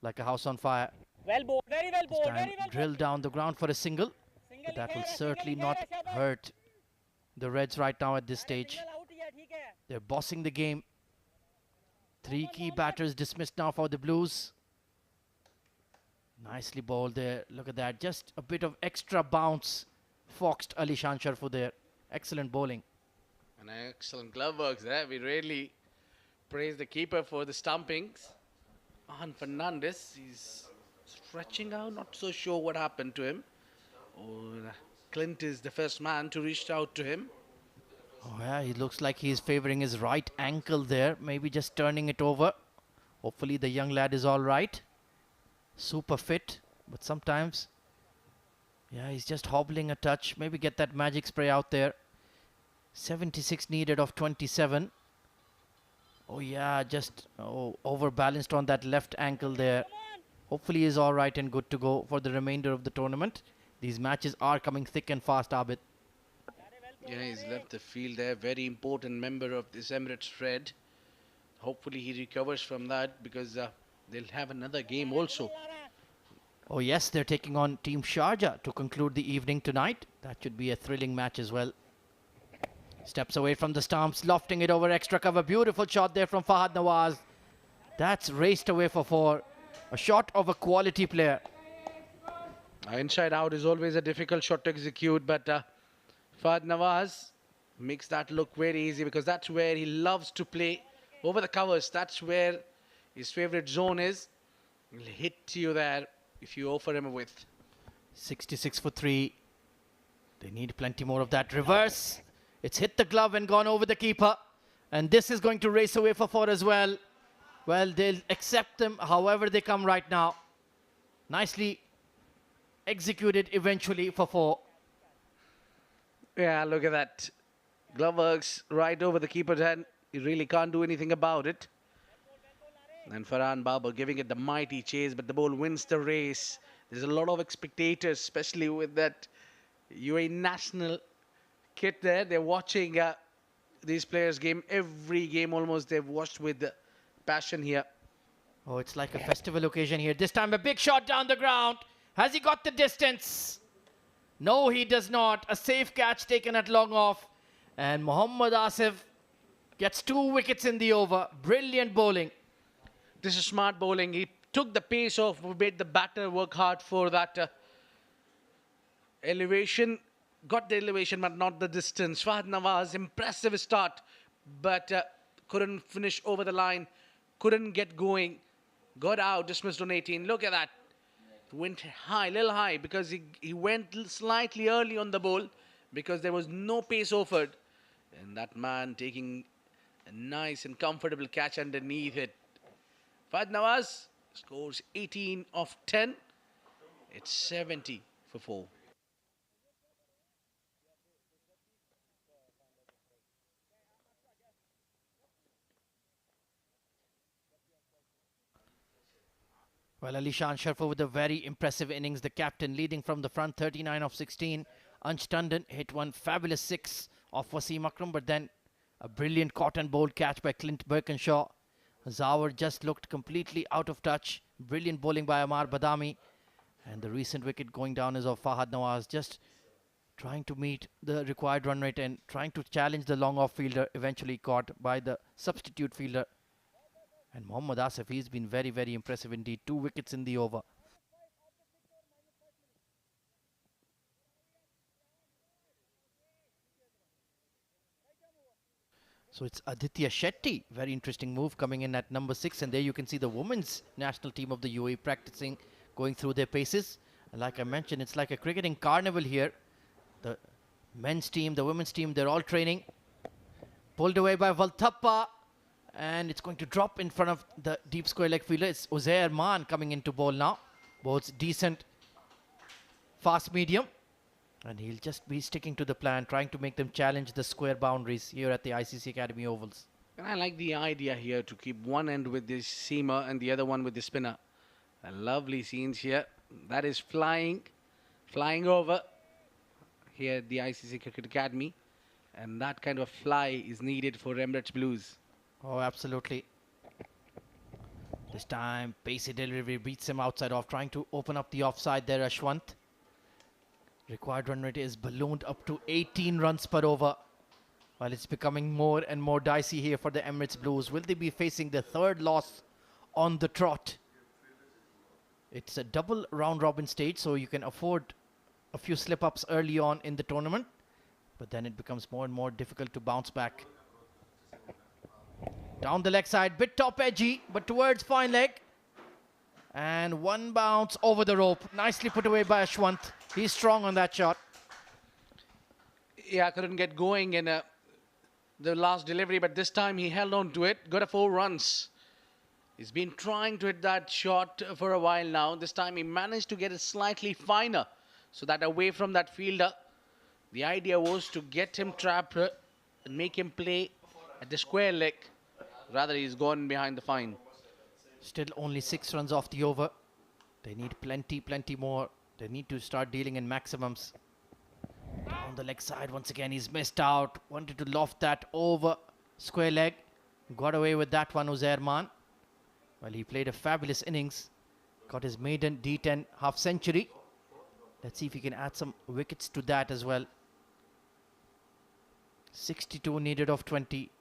like a house on fire. Well bowled, very well bowled, This time very well drilled down the ground for a single, but that will certainly not hurt the Reds right now at this stage. They're bossing the game. 3 key batters dismissed now for the Blues. Nicely bowled there. Look at that. Just a bit of extra bounce foxed Alishan Sharfu there. Excellent bowling. An excellent glove works there. We really praise the keeper for the stumpings. Ahan Fernandez, he's stretching out. Not so sure what happened to him. Clint is the first man to reach out to him. Oh yeah, he looks like he's favoring his right ankle there. Maybe just turning it over. Hopefully the young lad is all right. Super fit, but sometimes, yeah, he's just hobbling a touch. Maybe get that magic spray out there. 76 needed of 27. Oh yeah, just overbalanced on that left ankle there. Hopefully he's all right and good to go for the remainder of the tournament. These matches are coming thick and fast, Abid. Yeah, he's left the field there. Very important member of this Emirates Red. Hopefully he recovers from that, because they'll have another game also. Oh yes, they're taking on Team Sharjah to conclude the evening tonight. That should be a thrilling match as well. Steps away from the stumps, lofting it over extra cover. Beautiful shot there from Fahad Nawaz. That's raced away for 4. A shot of a quality player. Inside out is always a difficult shot to execute, but Fahad Nawaz makes that look very easy, because that's where he loves to play, over the covers. That's where his favorite zone is. He'll hit you there if you offer him a width. 66 for 3. They need plenty more of that reverse. It's hit the glove and gone over the keeper. And this is going to race away for 4 as well. Well, they'll accept them however they come right now. Nicely executed eventually for 4. Yeah, look at that. Glove works right over the keeper's head. He really can't do anything about it. And Farhan Babar giving it the mighty chase, but the ball wins the race. There's a lot of spectators, especially with that UAE national kit there. They're watching these players' game. Every game almost they've watched with passion here. Oh, it's like a festival occasion here. This time a big shot down the ground. Has he got the distance? No, he does not. A safe catch taken at long off. And Mohammad Asif gets 2 wickets in the over. Brilliant bowling. This is smart bowling. He took the pace off, made the batter work hard for that elevation. Got the elevation, but not the distance. Fahad Nawaz, impressive start, but couldn't finish over the line. Couldn't get going. Got out, dismissed on 18. Look at that. Went high, little high, because he went slightly early on the ball, because there was no pace offered. And that man taking a nice and comfortable catch underneath it. Fahad Nawaz scores 18 of 10. It's 70 for 4. Well, Alishan Sharfa with a very impressive innings. The captain leading from the front, 39 of 16. Ansh Tandon hit one fabulous 6 off Wasim Akram, but then a brilliant caught and bowled catch by Clint Birkinshaw. Zawar just looked completely out of touch. Brilliant bowling by Amar Badami. And the recent wicket going down is of Fahad Nawaz. Just trying to meet the required run rate and trying to challenge the long off fielder, eventually caught by the substitute fielder. And Mohammad Asif, he's been very, very impressive indeed. 2 wickets in the over. So it's Aditya Shetty. Very interesting move coming in at number 6. And there you can see the women's national team of the UAE practicing, going through their paces. And like I mentioned, it's like a cricketing carnival here. The men's team, the women's team, they're all training. Pulled away by Valthappa. And it's going to drop in front of the deep square leg fielder. It's Uzair Maan coming into bowl now. Bowls decent, fast medium. And he'll just be sticking to the plan, trying to make them challenge the square boundaries here at the ICC Academy Ovals. And I like the idea here to keep one end with the seamer and the other one with the spinner. Lovely scenes here. That is flying over here at the ICC Cricket Academy. And that kind of fly is needed for Emirates Blues. Oh, absolutely. This time, pacey delivery beats him outside off, trying to open up the offside there, Ashwant. Required run rate is ballooned up to 18 runs per over. While it's becoming more and more dicey here for the Emirates Blues. Will they be facing the third loss on the trot? It's a double round robin stage, so you can afford a few slip-ups early on in the tournament. But then it becomes more and more difficult to bounce back. Down the leg side, bit top edgy, but towards fine leg. And one bounce over the rope. Nicely put away by Ashwant. He's strong on that shot. Yeah, couldn't get going in the last delivery, but this time he held on to it. Got a 4 runs. He's been trying to hit that shot for a while now. This time he managed to get it slightly finer, so that away from that fielder. The idea was to get him trapped and make him play at the square leg. Rather, he's gone behind the fine. Still only 6 runs off the over. They need plenty more. They need to start dealing in maximums. Down the leg side, once again, he's missed out. Wanted to loft that over square leg. Got away with that one, Uzair Maan. Well, he played a fabulous innings. Got his maiden D10 half century. Let's see if he can add some wickets to that as well. 62 needed of 20.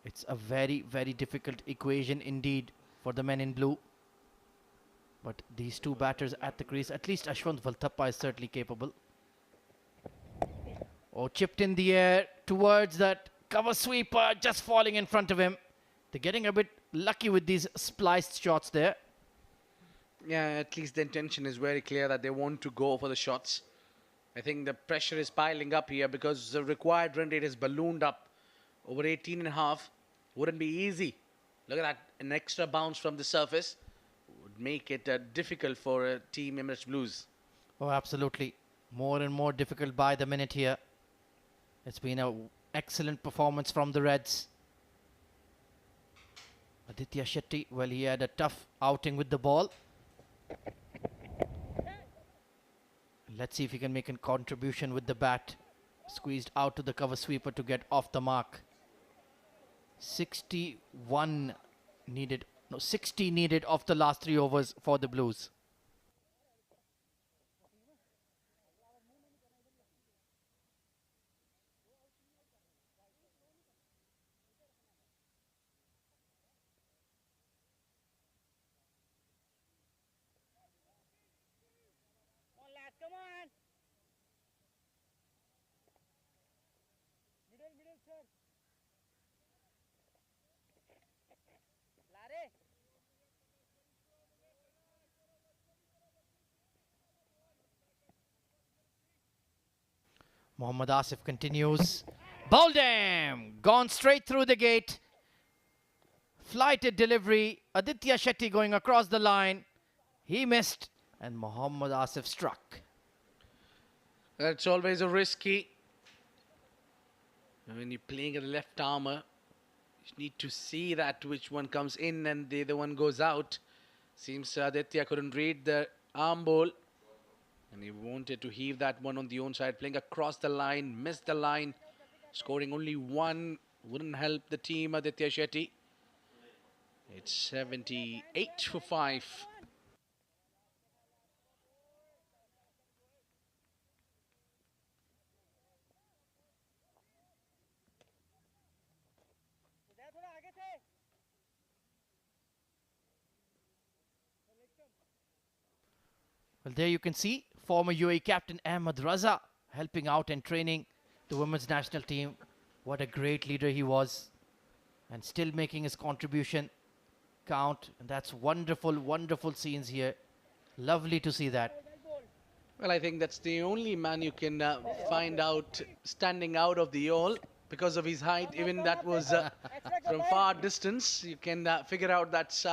It's a very, very difficult equation indeed for the men in blue. But these two batters at the crease, at least Ashwant Valthappa is certainly capable. Oh, chipped in the air towards that cover sweeper, just falling in front of him. They're getting a bit lucky with these spliced shots there. Yeah, at least the intention is very clear that they want to go for the shots. I think the pressure is piling up here because the required run rate is ballooned up over 18.5. Wouldn't be easy. Look at that, an extra bounce from the surface would make it difficult for Team Emirates Blues. Oh, absolutely. More and more difficult by the minute here. It's been an excellent performance from the Reds. Aditya Shetty, well, he had a tough outing with the ball. Let's see if he can make a contribution with the bat. Squeezed out to the cover sweeper to get off the mark. 61 needed, no, 60 needed of the last 3 overs for the Blues. Come on. Middle, sir. Larry. Mohammad Asif continues. Bowled him! Gone straight through the gate. Flighted delivery. Aditya Shetty going across the line. He missed and Mohammad Asif struck. That's always a risky. When you're playing a left armour, you need to see that which one comes in and the other one goes out. Seems Aditya couldn't read the arm ball. And he wanted to heave that one on the own side. Playing across the line, missed the line. Scoring only 1 wouldn't help the team, Aditya Shetty. It's 78 for 5. Well, there you can see former UAE captain Ahmed Raza helping out and training the women's national team. What a great leader he was, and still making his contribution count. And that's wonderful, wonderful scenes here. Lovely to see that. Well, I think that's the only man you can find out standing out of the all because of his height. Even that was from far distance. You can figure out that's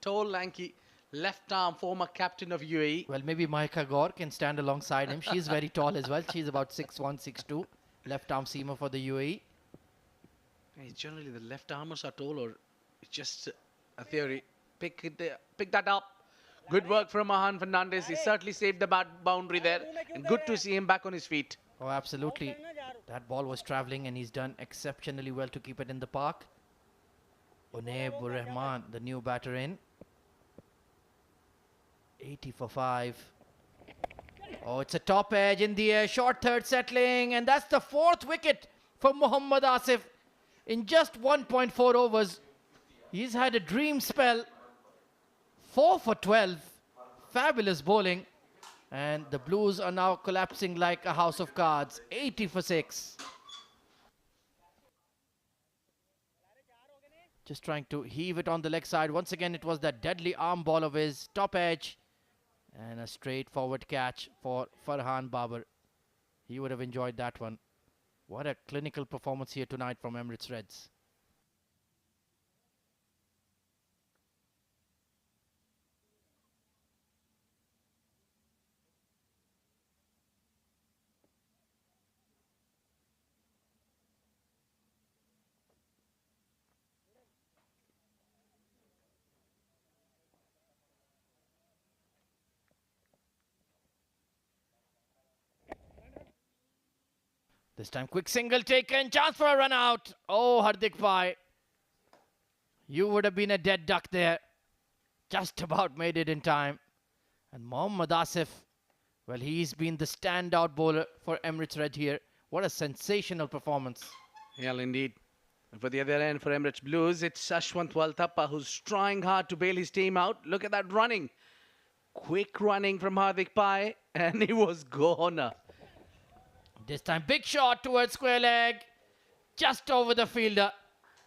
tall, lanky, left arm former captain of UAE. Well, maybe Mahika Gaur can stand alongside him. She's very tall as well. She's about 6'1", 6'2", left arm seamer for the UAE. Generally, the left armers are tall, or it's just a theory. Pick that up. Good work from Mahan Fernandez. He certainly saved the boundary there. And good to see him back on his feet. Oh, absolutely. That ball was travelling and he's done exceptionally well to keep it in the park. Unaib Rahman, the new batter in. 80 for 5. Oh, it's a top edge in the air. Short third settling. And that's the 4th wicket for Mohammad Asif. In just 1.4 overs, he's had a dream spell. 4 for 12. Fabulous bowling. And the Blues are now collapsing like a house of cards. 80 for 6. Just trying to heave it on the leg side. Once again, it was that deadly arm ball of his. Top edge. And a straightforward catch for Farhan Babar. He would have enjoyed that one. What a clinical performance here tonight from Emirates Reds. This time quick single taken, chance for a run out. Oh, Hardik Bhai, you would have been a dead duck there. Just about made it in time. And Mohammad Asif, well, he's been the standout bowler for Emirates Red here. What a sensational performance. Yeah, indeed. And for the other end, for Emirates Blues, it's Ashwant Waltappa who's trying hard to bail his team out. Look at that running. Quick running from Hardik Bhai, and he was gone. This time, big shot towards square leg. Just over the fielder.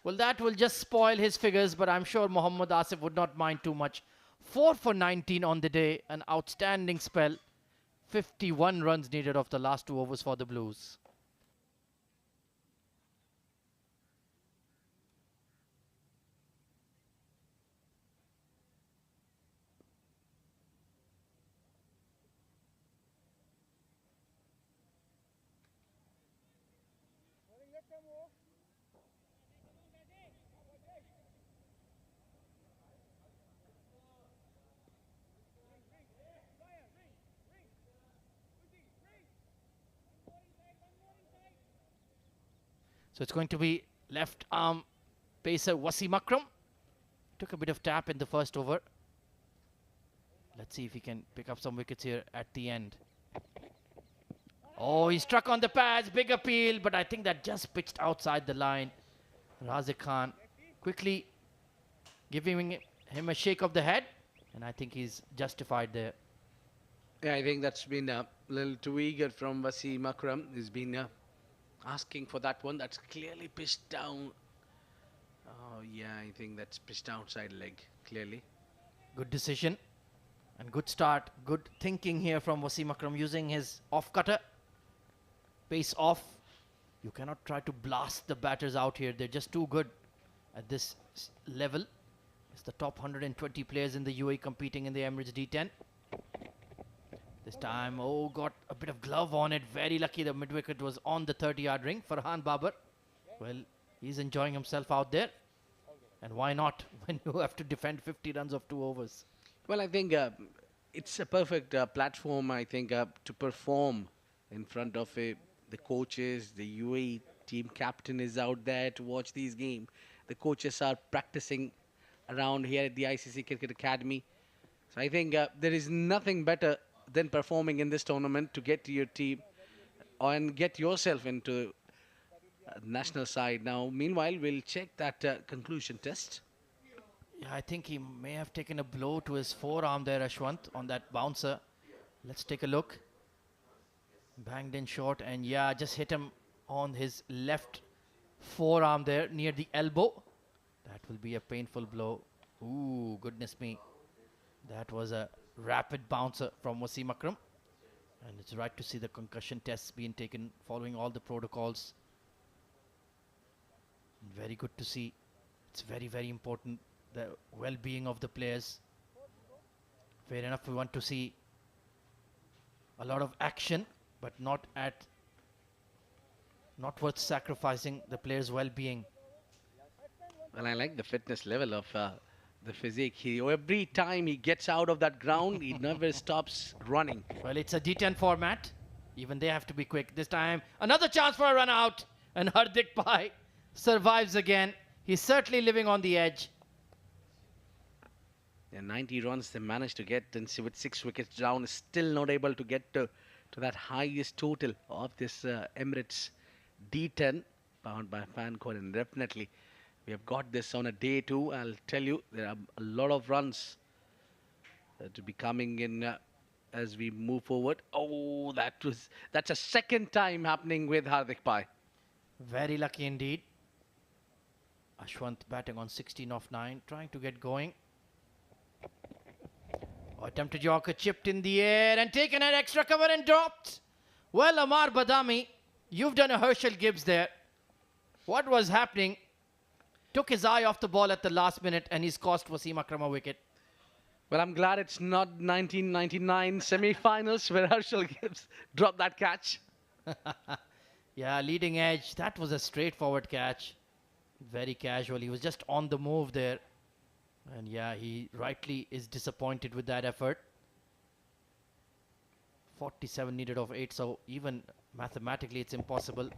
Well, that will just spoil his figures, but I'm sure Mohammad Asif would not mind too much. 4 for 19 on the day. An outstanding spell. 51 runs needed of the last 2 overs for the Blues. So it's going to be left arm pacer Wasim Akram. Took a bit of tap in the first over. Let's see if he can pick up some wickets here at the end. Oh, he struck on the pads, big appeal, but I think that just pitched outside the line. Razik Khan quickly giving him a shake of the head, and I think he's justified there. Yeah, I think that's been a little too eager from Wasim Akram. He's been asking for that one. That's clearly pitched down. Oh, yeah, I think that's pitched outside leg, clearly. Good decision and good start. Good thinking here from Wasim Akram using his off cutter. Pace off. You cannot try to blast the batters out here. They're just too good at this level. It's the top 120 players in the UAE competing in the Emirates D10. This time, oh, got a bit of glove on it. Very lucky the mid-wicket was on the 30-yard ring. Farhan Babar, well, he's enjoying himself out there. And why not when you have to defend 50 runs of 2 overs? Well, I think it's a perfect platform, I think, to perform in front of the coaches. The UAE team captain is out there to watch these games. The coaches are practicing around here at the ICC Cricket Academy. So I think there is nothing better than performing in this tournament to get to your team and get yourself into national side. Now, meanwhile, we'll check that conclusion test. Yeah, I think he may have taken a blow to his forearm there, Ashwant, on that bouncer. Let's take a look. Banged in short, and yeah, just hit him on his left forearm there near the elbow. That will be a painful blow. Ooh, goodness me. That was a rapid bouncer from Wasim Akram. And it's right to see the concussion tests being taken following all the protocols. Very good to see. It's very, very important, the well-being of the players. Fair enough, we want to see a lot of action, but not worth sacrificing the players' well-being. Well, I like the fitness level of the physique. Every time he gets out of that ground, he never stops running. Well, it's a D10 format. Even they have to be quick. This time, another chance for a run out. And Hardik Pai survives again. He's certainly living on the edge. Yeah, 90 runs they managed to get, and with 6 wickets down, still not able to get to that highest total of this Emirates D10, powered by Fancode. And definitely, we have got this on a day 2. I'll tell you, there are a lot of runs to be coming in as we move forward. Oh, that's a second time happening with Hardik Pai. Very lucky indeed. Ashwant batting on 16 off 9, trying to get going. Attempted Yorker, chipped in the air and taken an extra cover and dropped. Well, Amar Badami, you've done a Herschel Gibbs there. What was happening? Took his eye off the ball at the last minute, and he's cost Wasim Akram a wicket. Well, I'm glad it's not 1999 semi-finals where Herschel Gibbs dropped that catch. Yeah, leading edge. That was a straightforward catch. Very casual. He was just on the move there. And yeah, he rightly is disappointed with that effort. 47 needed of 8, so even mathematically it's impossible.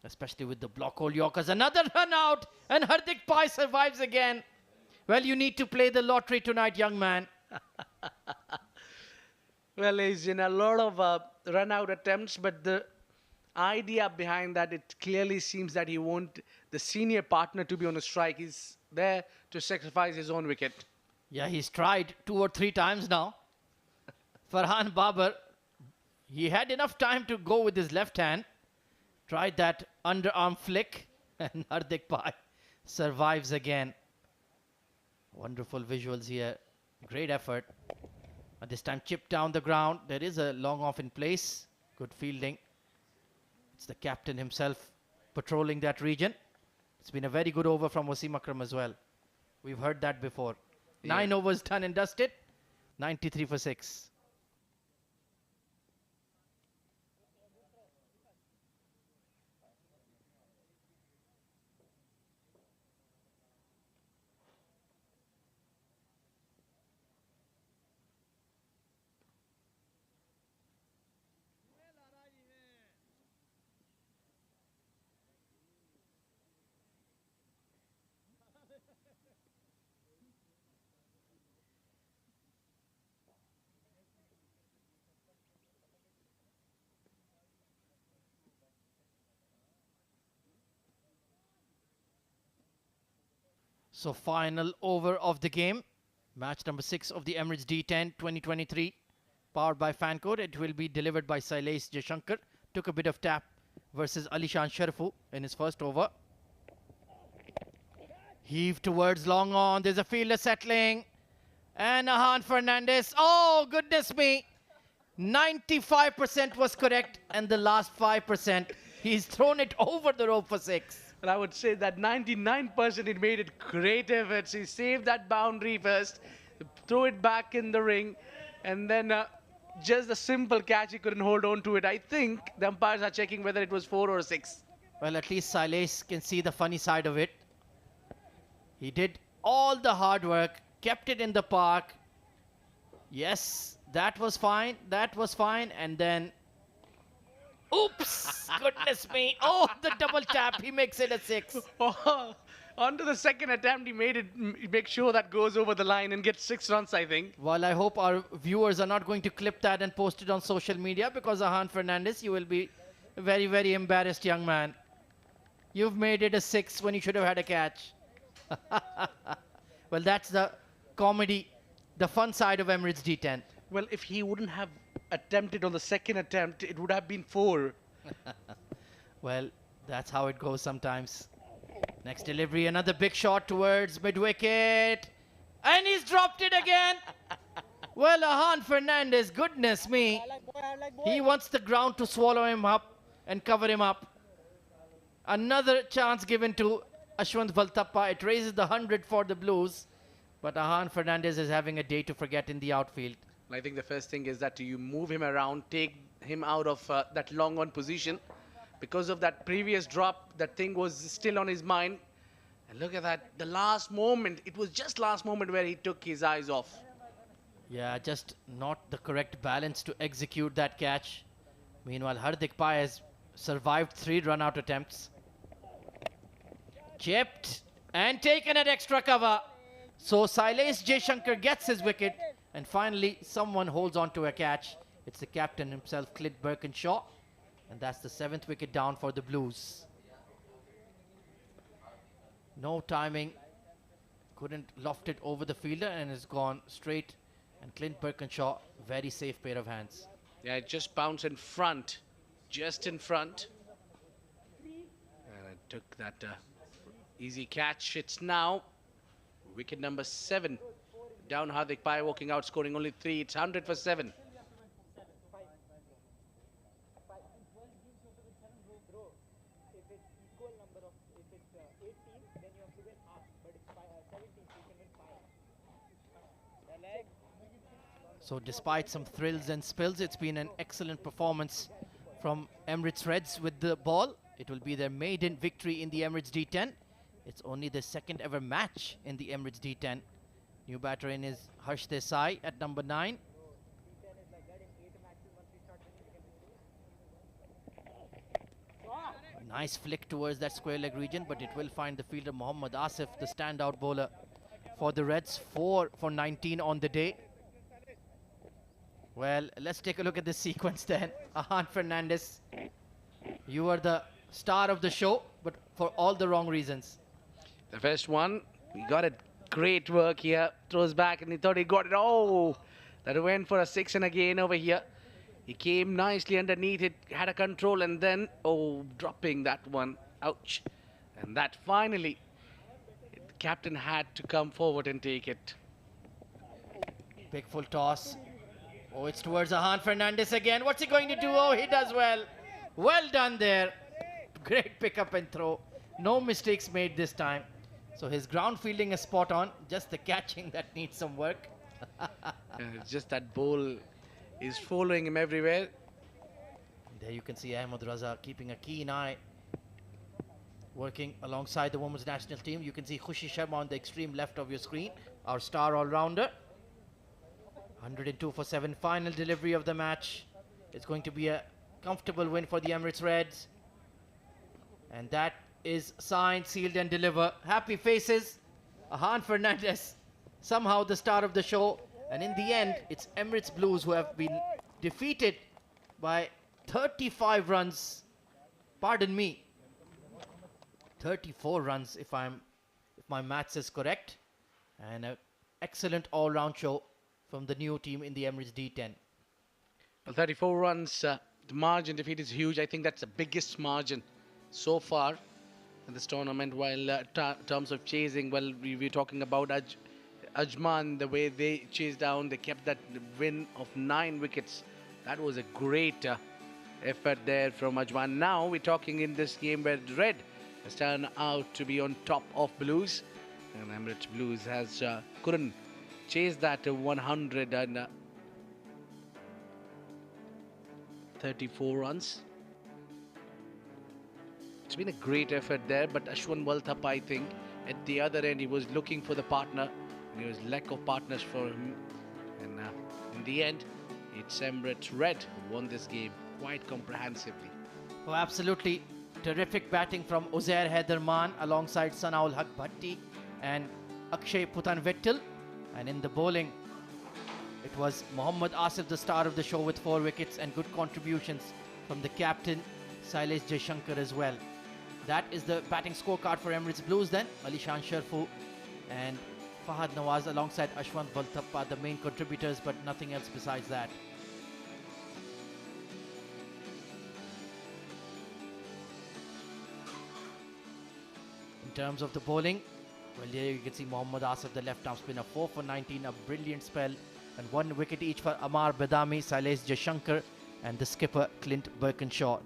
Especially with the block hole Yorkers. Another run out, and Hardik Pai survives again. Well, you need to play the lottery tonight, young man. Well, he's in a lot of run-out attempts, but the idea behind that, it clearly seems that he wants the senior partner to be on a strike. He's there to sacrifice his own wicket. Yeah, he's tried 2 or 3 times now. Farhan Babar, he had enough time to go with his left hand. Tried that underarm flick, and Hardik Pai survives again. Wonderful visuals here. Great effort. At this time, chipped down the ground. There is a long off in place. Good fielding. It's the captain himself patrolling that region. It's been a very good over from Wasim Akram as well. We've heard that before. Yeah. 9 overs done and dusted. 93 for 6. So final over of the game. Match number 6 of the Emirates D10 2023. Powered by Fancode. It will be delivered by Sailesh Jashankar. Took a bit of tap versus Alishan Sharifu in his first over. Heave towards long on. There's a fielder settling. And Ahan Fernandez. Oh, goodness me. 95% was correct. And the last 5%, he's thrown it over the rope for 6. Well, I would say that 99% it made it great efforts. He saved that boundary first, threw it back in the ring, and then just a simple catch, he couldn't hold on to it. I think the umpires are checking whether it was 4 or 6. Well, at least Sailesh can see the funny side of it. He did all the hard work, kept it in the park. Yes, that was fine. That was fine. And then, oops, goodness me. Oh, the double tap. He makes it a 6. Oh, onto the second attempt, he make sure that goes over the line and gets 6 runs, I think. Well, I hope our viewers are not going to clip that and post it on social media, because Ahan Fernandez, you will be very, very embarrassed, young man. You've made it a 6 when you should have had a catch. Well, that's the comedy, the fun side of Emirates D10. Well, if he wouldn't have attempted on the second attempt, it would have been 4. Well, that's how it goes sometimes. Next delivery, another big shot towards mid-wicket. And he's dropped it again. Well, Ahan Fernandez, goodness me. He wants the ground to swallow him up and cover him up. Another chance given to Ashwant Valtappa. It raises the 100 for the Blues. But Ahan Fernandez is having a day to forget in the outfield. I think the first thing is that you move him around, take him out of that long on position. Because of that previous drop, that thing was still on his mind. And look at that, the last moment, it was just last moment where he took his eyes off. Yeah, just not the correct balance to execute that catch. Meanwhile, Hardik Pai has survived 3 run-out attempts. Chipped and taken at extra cover. So Sailesh Jaishankar gets his wicket. And finally, someone holds on to a catch. It's the captain himself, Clint Birkinshaw. And that's the 7th wicket down for the Blues. No timing. Couldn't loft it over the fielder and has gone straight. And Clint Birkinshaw, very safe pair of hands. Yeah, it just bounced in front, just in front. And it took that easy catch. It's now wicket number 7. Down Hardik Pai walking out, scoring only 3. It's 100 for 7. So despite some thrills and spills, it's been an excellent performance from Emirates Reds with the ball. It will be their maiden victory in the Emirates D10. It's only the 2nd ever match in the Emirates D10. New batter in is Harsh Desai at number 9. Nice flick towards that square leg region, but it will find the fielder Mohammad Asif, the standout bowler for the Reds. 4 for 19 on the day. Well, let's take a look at this sequence then. Ahan Fernandez, you are the star of the show, but for all the wrong reasons. The first one, he got it. Great work here. Throws back and he thought he got it. Oh, that went for a 6 and again over here. He came nicely underneath it, had a control and then, oh, dropping that one. Ouch. And that finally, the captain had to come forward and take it. Big full toss. Oh, it's towards Ahan Fernandez again. What's he going to do? Oh, he does well. Well done there. Great pickup and throw. No mistakes made this time. So his ground fielding is spot on. Just the catching that needs some work. It's just that ball is following him everywhere. There you can see Ahmed Raza keeping a keen eye. Working alongside the women's national team. You can see Khushi Sharma on the extreme left of your screen. Our star all-rounder. 102 for 7, final delivery of the match. It's going to be a comfortable win for the Emirates Reds. And that is signed, sealed and delivered. Happy faces. Ahan Fernandez, somehow the star of the show. And in the end, it's Emirates Blues who have been defeated by 35 runs. Pardon me. 34 runs if my maths is correct. And an excellent all-round show from the new team in the Emirates D10. Well, 34 runs, the margin defeat is huge. I think that's the biggest margin so far in this tournament. While terms of chasing, well, we were talking about Ajman, the way they chased down, they kept that win of 9 wickets. That was a great effort there from Ajman. Now we're talking in this game where Red has turned out to be on top of Blues. And Emirates Blues has couldn't chase that 134 runs. It's been a great effort there, but Ashwin Valtappa, I think, at the other end, he was looking for the partner. And there was lack of partners for him. And in the end, it's Emirates Red who won this game quite comprehensively. Oh, absolutely. Terrific batting from Uzair Haidarman alongside Sanaul Haq Bhatti and Akshay Putanvettil. And in the bowling, it was Mohammad Asif, the star of the show, with 4 wickets and good contributions from the captain, Sailesh Jaishankar, as well. That is the batting scorecard for Emirates Blues then. Alishan Sharfu and Fahad Nawaz alongside Ashwant Valtappa, the main contributors, but nothing else besides that. In terms of the bowling, well, here you can see Mohammad Asif, the left arm spinner, 4 for 19, a brilliant spell, and 1 wicket each for Amar Badami, Sailesh Jashankar, and the skipper Clint Birkinshaw.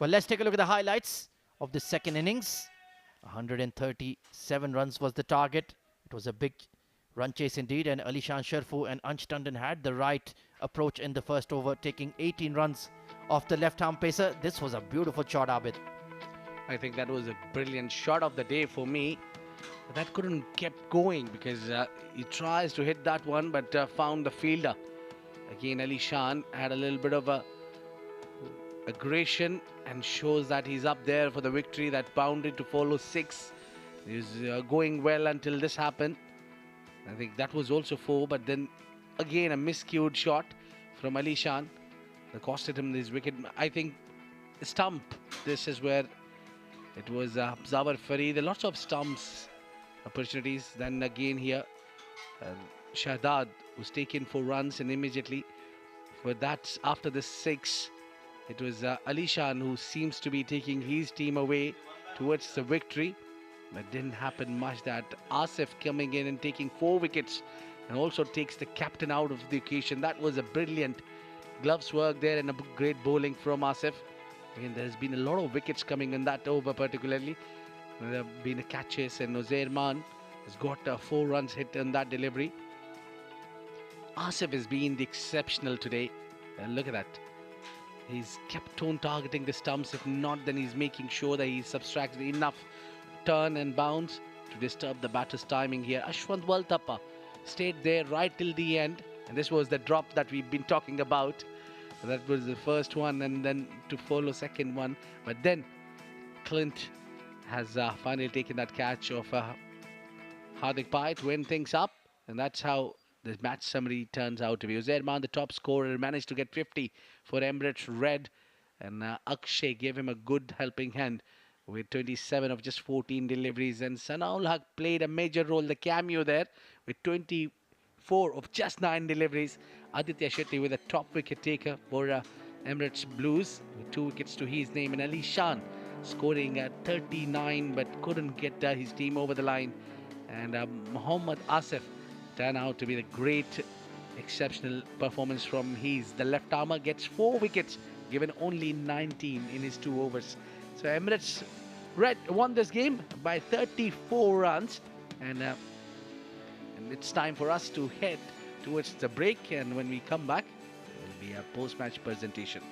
Well, let's take a look at the highlights of the second innings. 137 runs was the target. It was a big run chase indeed, and Alishan Sharfu and Ansh Tandon had the right approach in the first over, taking 18 runs off the left-arm pacer. This was a beautiful shot, Abid. I think that was a brilliant shot of the day for me. That couldn't kept going because he tries to hit that one, but found the fielder. Again, Ali Shan had a little bit of a aggression and shows that he's up there for the victory. That boundary to follow 6 is going well until this happened. I think that was also 4, but then again a miscued shot from Ali Shan that costed him this wicket. I think stump. This is where it was Zawar Fareed. Lots of stumps opportunities. Then again here, Shahdad was taken for runs, and immediately for that, after the 6, it was Ali Shan who seems to be taking his team away towards the victory. But didn't happen much. That Asif coming in and taking 4 wickets and also takes the captain out of the occasion. That was a brilliant gloves work there and a great bowling from Asif. Again, there's been a lot of wickets coming in that over particularly. There have been catches, and Uzair Man has got 4 runs hit on that delivery. Asif has been the exceptional today. Look at that. He's kept on targeting the stumps. If not, then he's making sure that he subtracts enough turn and bounce to disturb the batter's timing here. Ashwant Waltappa stayed there right till the end, and this was the drop that we've been talking about. That was the first one, and then to follow second one. But then Clint has finally taken that catch of Hardik Pai to end things up, and that's how the match summary turns out to be. Uzair Man, the top scorer, managed to get 50 for Emirates Red, and Akshay gave him a good helping hand with 27 of just 14 deliveries, and Sanaul Haq played a major role, the cameo there, with 24 of just 9 deliveries. Aditya Shetty with a top wicket taker for Emirates Blues with 2 wickets to his name, and Ali Shan scoring at 39 but couldn't get his team over the line. And Mohammad Asif turned out to be the great exceptional performance from the left armer. Gets 4 wickets given only 19 in his 2 overs. So Emirates Red won this game by 34 runs, and it's time for us to head towards the break, and when we come back there will be a post-match presentation.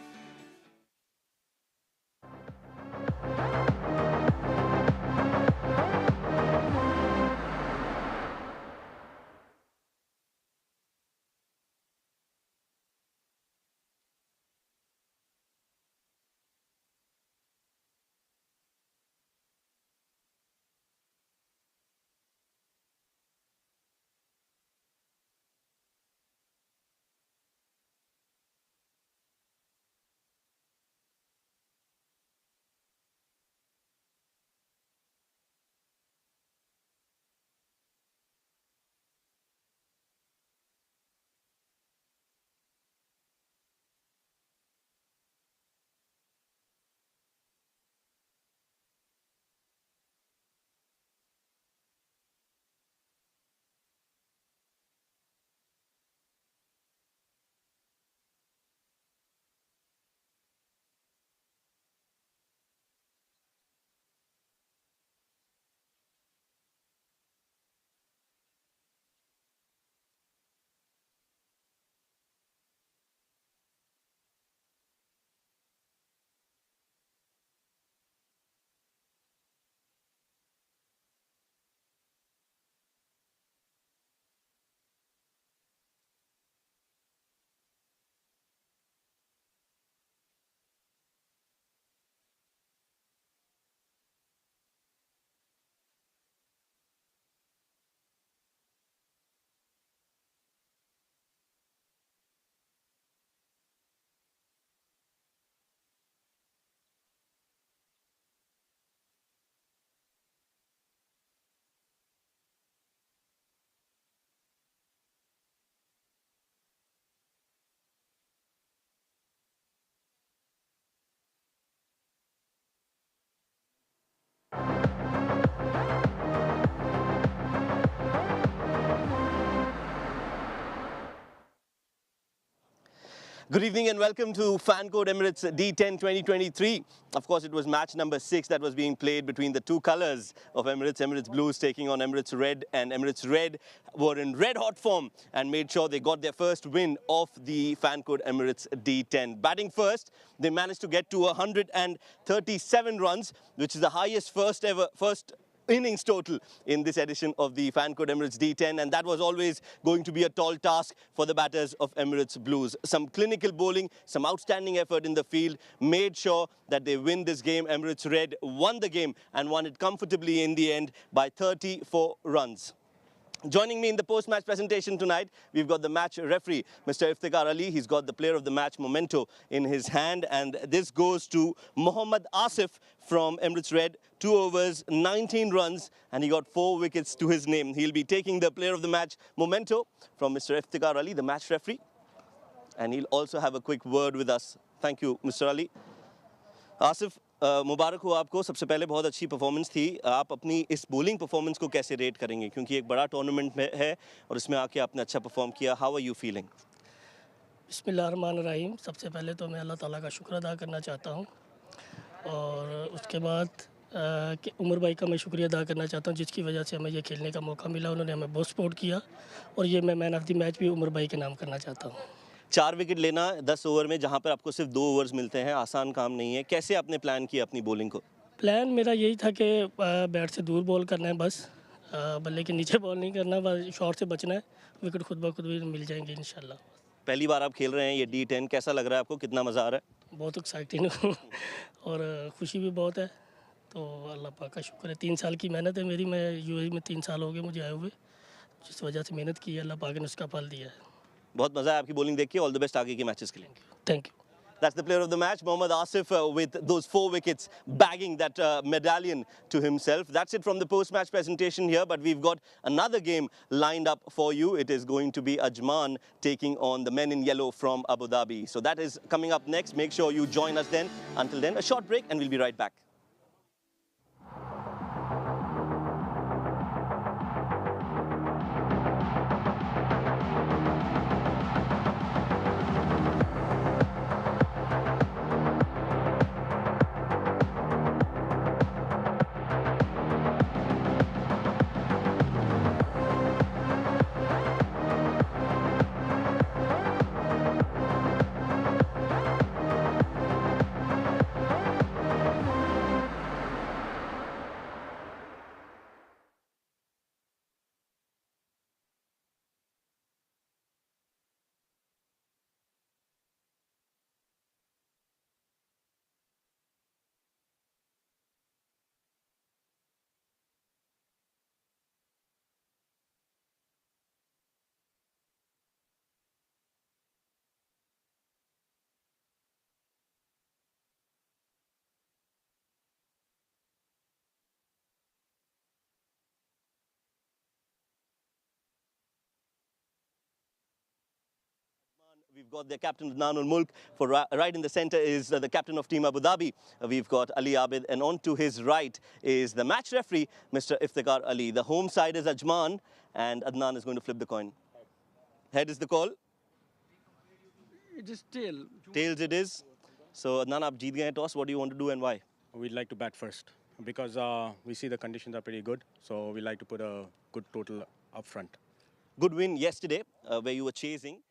Good evening and welcome to Fan Code Emirates D10 2023. Of course, it was match number 6 that was being played between the two colors of Emirates. Emirates Blues taking on Emirates Red, and Emirates Red were in red hot form and made sure they got their first win of the Fan Code Emirates D10. Batting first, they managed to get to 137 runs, which is the highest first innings total in this edition of the Fan Code Emirates D10, and that was always going to be a tall task for the batters of Emirates Blues. Some clinical bowling, some outstanding effort in the field made sure that they win this game. Emirates Red won the game and won it comfortably in the end by 34 runs. Joining me in the post-match presentation tonight, we've got the match referee, Mr. Iftikhar Ali. He's got the player of the match memento in his hand, and this goes to Mohammad Asif from Emirates Red. 2 overs, 19 runs, and he got 4 wickets to his name. He'll be taking the player of the match memento from Mr. Iftikhar Ali, the match referee, and he'll also have a quick word with us. Thank you, Mr. Ali. Asif मुबारक हो आपको. सबसे पहले बहुत अच्छी performance थी. आप अपनी इस बॉलिंग परफॉर्मेंस को कैसे रेट करेंगे, क्योंकि एक बड़ा टूर्नामेंट में है और इसमें आके आपने अच्छा परफॉर्म किया. How are you feeling? बिस्मिल्लाहिर्रहमानिर्रहीम. सबसे पहले तो मैं अल्लाह ताला का शुक्र अदा करना चाहता हूँ, और उसके बाद कि उमर भाई का मैं शुक्रिया अदा करना चाहता हूँ, जिसकी वजह से हमें ये खेलने का मौका मिला. उन्होंने हमें बहुत सपोर्ट किया, और ये मैं मैन ऑफ द मैच भी उमर भाई के नाम करना चाहता हूँ. 4 विकेट लेना 10 ओवर में, जहां पर आपको सिर्फ 2 ओवर्स मिलते हैं, आसान काम नहीं है. कैसे आपने प्लान किया अपनी बॉलिंग को? प्लान मेरा यही था कि बैट से दूर बॉल करना है, बस बल्ले के नीचे बॉल नहीं करना, बस शॉट से बचना है. विकेट खुद ब खुद भी मिल जाएंगे इंशाल्लाह. पहली बार आप खेल रहे हैं ये D10, कैसा लग रहा है आपको? कितना मज़ा आ रहा है? बहुत एक्साइटिंग और खुशी भी बहुत है. तो अल्लाह पाक का शुक्र है. 3 साल की मेहनत है मेरी. मैं यूएई में 3 साल हो गए मुझे आए हुए, जिस वजह से मेहनत की है, अल्लाह पाक ने उसका फल दिया है. बहुत मज़ा है आपकी बॉलिंग देख के. ऑल द बेस्ट आगे के मैचेस के लिए. Thank you. That's the player of the match, Mohammad Asif, with those 4 wickets, bagging that medallion to himself. That's it from the post-match presentation here, but we've got another game lined up for you. It is going to be Ajman taking on the men in yellow from Abu Dhabi. So that is coming up next. Make sure you join us then. Until then, a short break and we'll be right back. We've got the captain of Nanul Mulk. For right in the center is the captain of Team Abu Dhabi. We've got Ali Abid, and on to his right is the match referee, Mr. Iftikhar Ali. The home side is Ajman, and Adnan is going to flip the coin. Head is the call. It is tail. Tails it is. So Adnan, aap jeet gaye hain toss. What do you want to do and why? We'd like to bat first because we see the conditions are pretty good. So we like to put a good total up front. Good win yesterday where you were chasing.